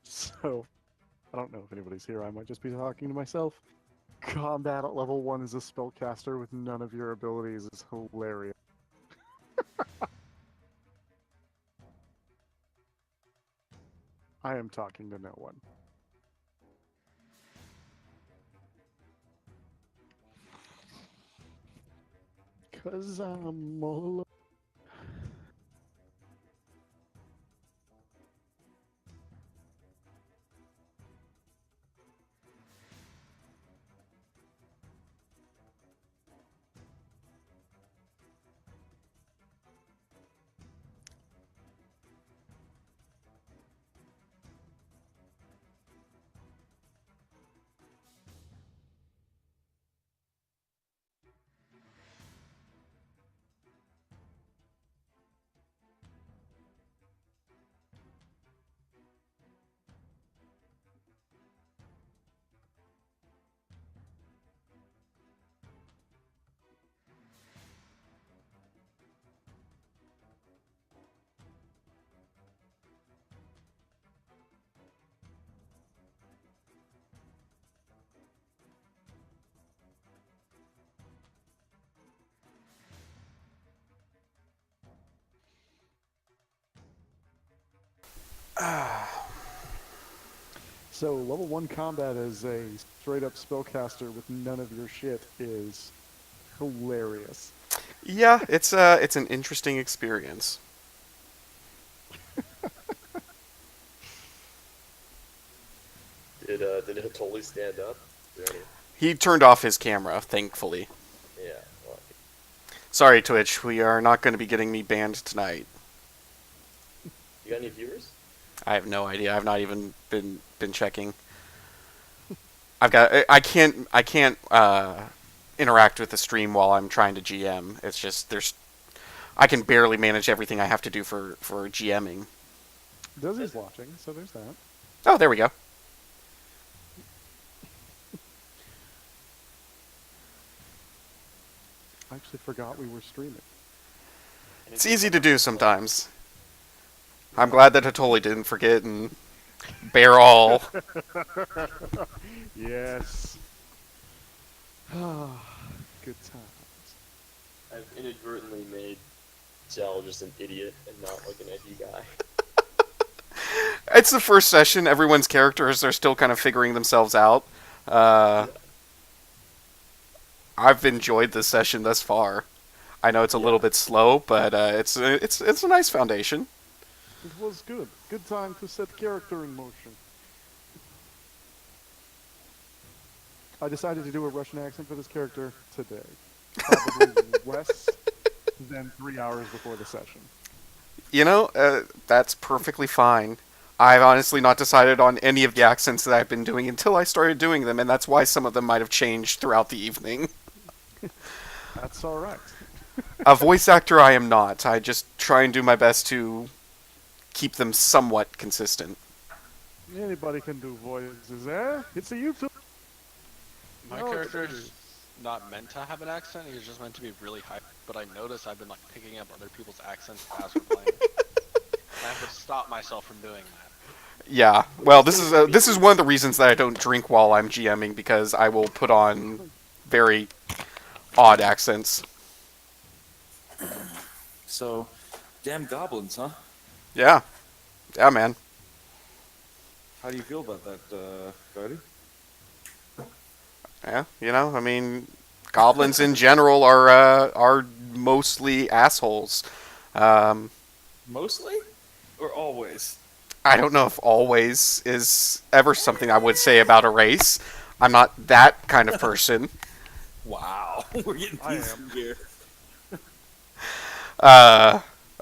So, I don't know if anybody's here. I might just be talking to myself. Combat at level 1 as a spellcaster with none of your abilities is hilarious. I am talking to no one. Cause I'm all alone. So, level 1 combat as a straight-up spellcaster with none of your shit is hilarious. Yeah, it's an interesting experience. Did it totally stand up? He turned off his camera, thankfully. Yeah. Well, Sorry, Twitch, we are not going to be getting me banned tonight. you got any viewers? I have no idea. I've not even been checking. I can't interact with the stream while I'm trying to GM. It's just I can barely manage everything I have to do for GMing. Desi's watching, so there's that. Oh, there we go. I actually forgot we were streaming. It's easy to do sometimes. I'm glad that Hitoli didn't forget and bear all. Yes. Good times. I've inadvertently made Zell just an idiot and not like an edgy guy. It's the first session. Everyone's characters are still kind of figuring themselves out. I've enjoyed this session thus far. I know it's a little bit slow, but it's a nice foundation. It was good. Good time to set character in motion. I decided to do a Russian accent for this character today. Probably less than 3 hours before the session. You know, that's perfectly fine. I've honestly not decided on any of the accents that I've been doing until I started doing them, and that's why some of them might have changed throughout the evening. That's alright. A voice actor I am not. I just try and do my best to keep them somewhat consistent. Anybody can do voices, eh? It's a YouTube. My No, character's not meant to have an accent. He's just meant to be really hype. But I notice I've been like picking up other people's accents as we're playing. I have to stop myself from doing that. Yeah. Well, this is one of the reasons that I don't drink while I'm GMing, because I will put on very odd accents. So, damn goblins, huh? Yeah. Yeah, man. How do you feel about that, Guardy? Yeah. You know, I mean, goblins in general are mostly assholes. Mostly? Or always? I don't know if always is ever something I would say about a race. I'm not that kind of person. Wow, we're getting I deep am. here.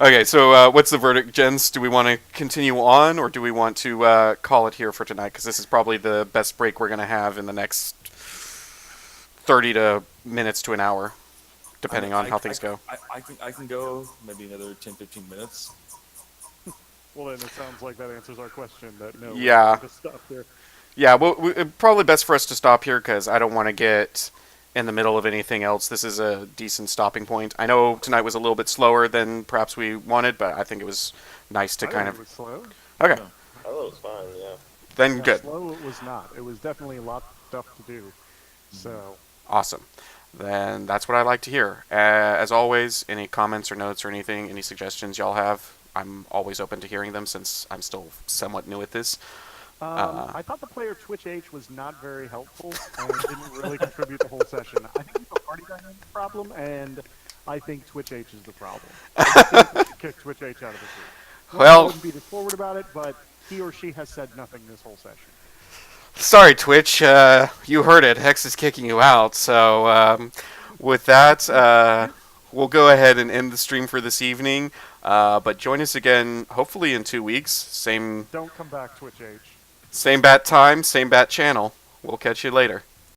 Okay, so what's the verdict, gents? Do we want to continue on, or do we want to call it here for tonight? Because this is probably the best break we're going to have in the next 30 minutes to an hour, depending on how things go. I can go maybe another 10-15 minutes. Well, then it sounds like that answers our question. That no. Yeah. Just stop there. Yeah, well, probably best for us to stop here, because I don't want to get in the middle of anything else. This is a decent stopping point. I know tonight was a little bit slower than perhaps we wanted, but I think it was nice to I kind think of... it was slow. Okay, I thought it was fine, yeah. then Yeah, good. Slow it was not. It was definitely a lot of stuff to do. So, Awesome. Then that's what I like to hear. As always, any comments or notes or anything, any suggestions y'all have, I'm always open to hearing them, since I'm still somewhat new at this. I thought the player Twitch H was not very helpful and didn't really contribute the whole session. I think it's a party dynamic problem, and I think Twitch H is the problem. I think we should kick Twitch H out of the group. Well- I wouldn't be this forward about it, but he or she has said nothing this whole session. Sorry, Twitch. You heard it. Hex is kicking you out. So with that, we'll go ahead and end the stream for this evening. But join us again, hopefully in 2 weeks. Same Don't come back, Twitch H. bat time, same bat channel. We'll catch you later.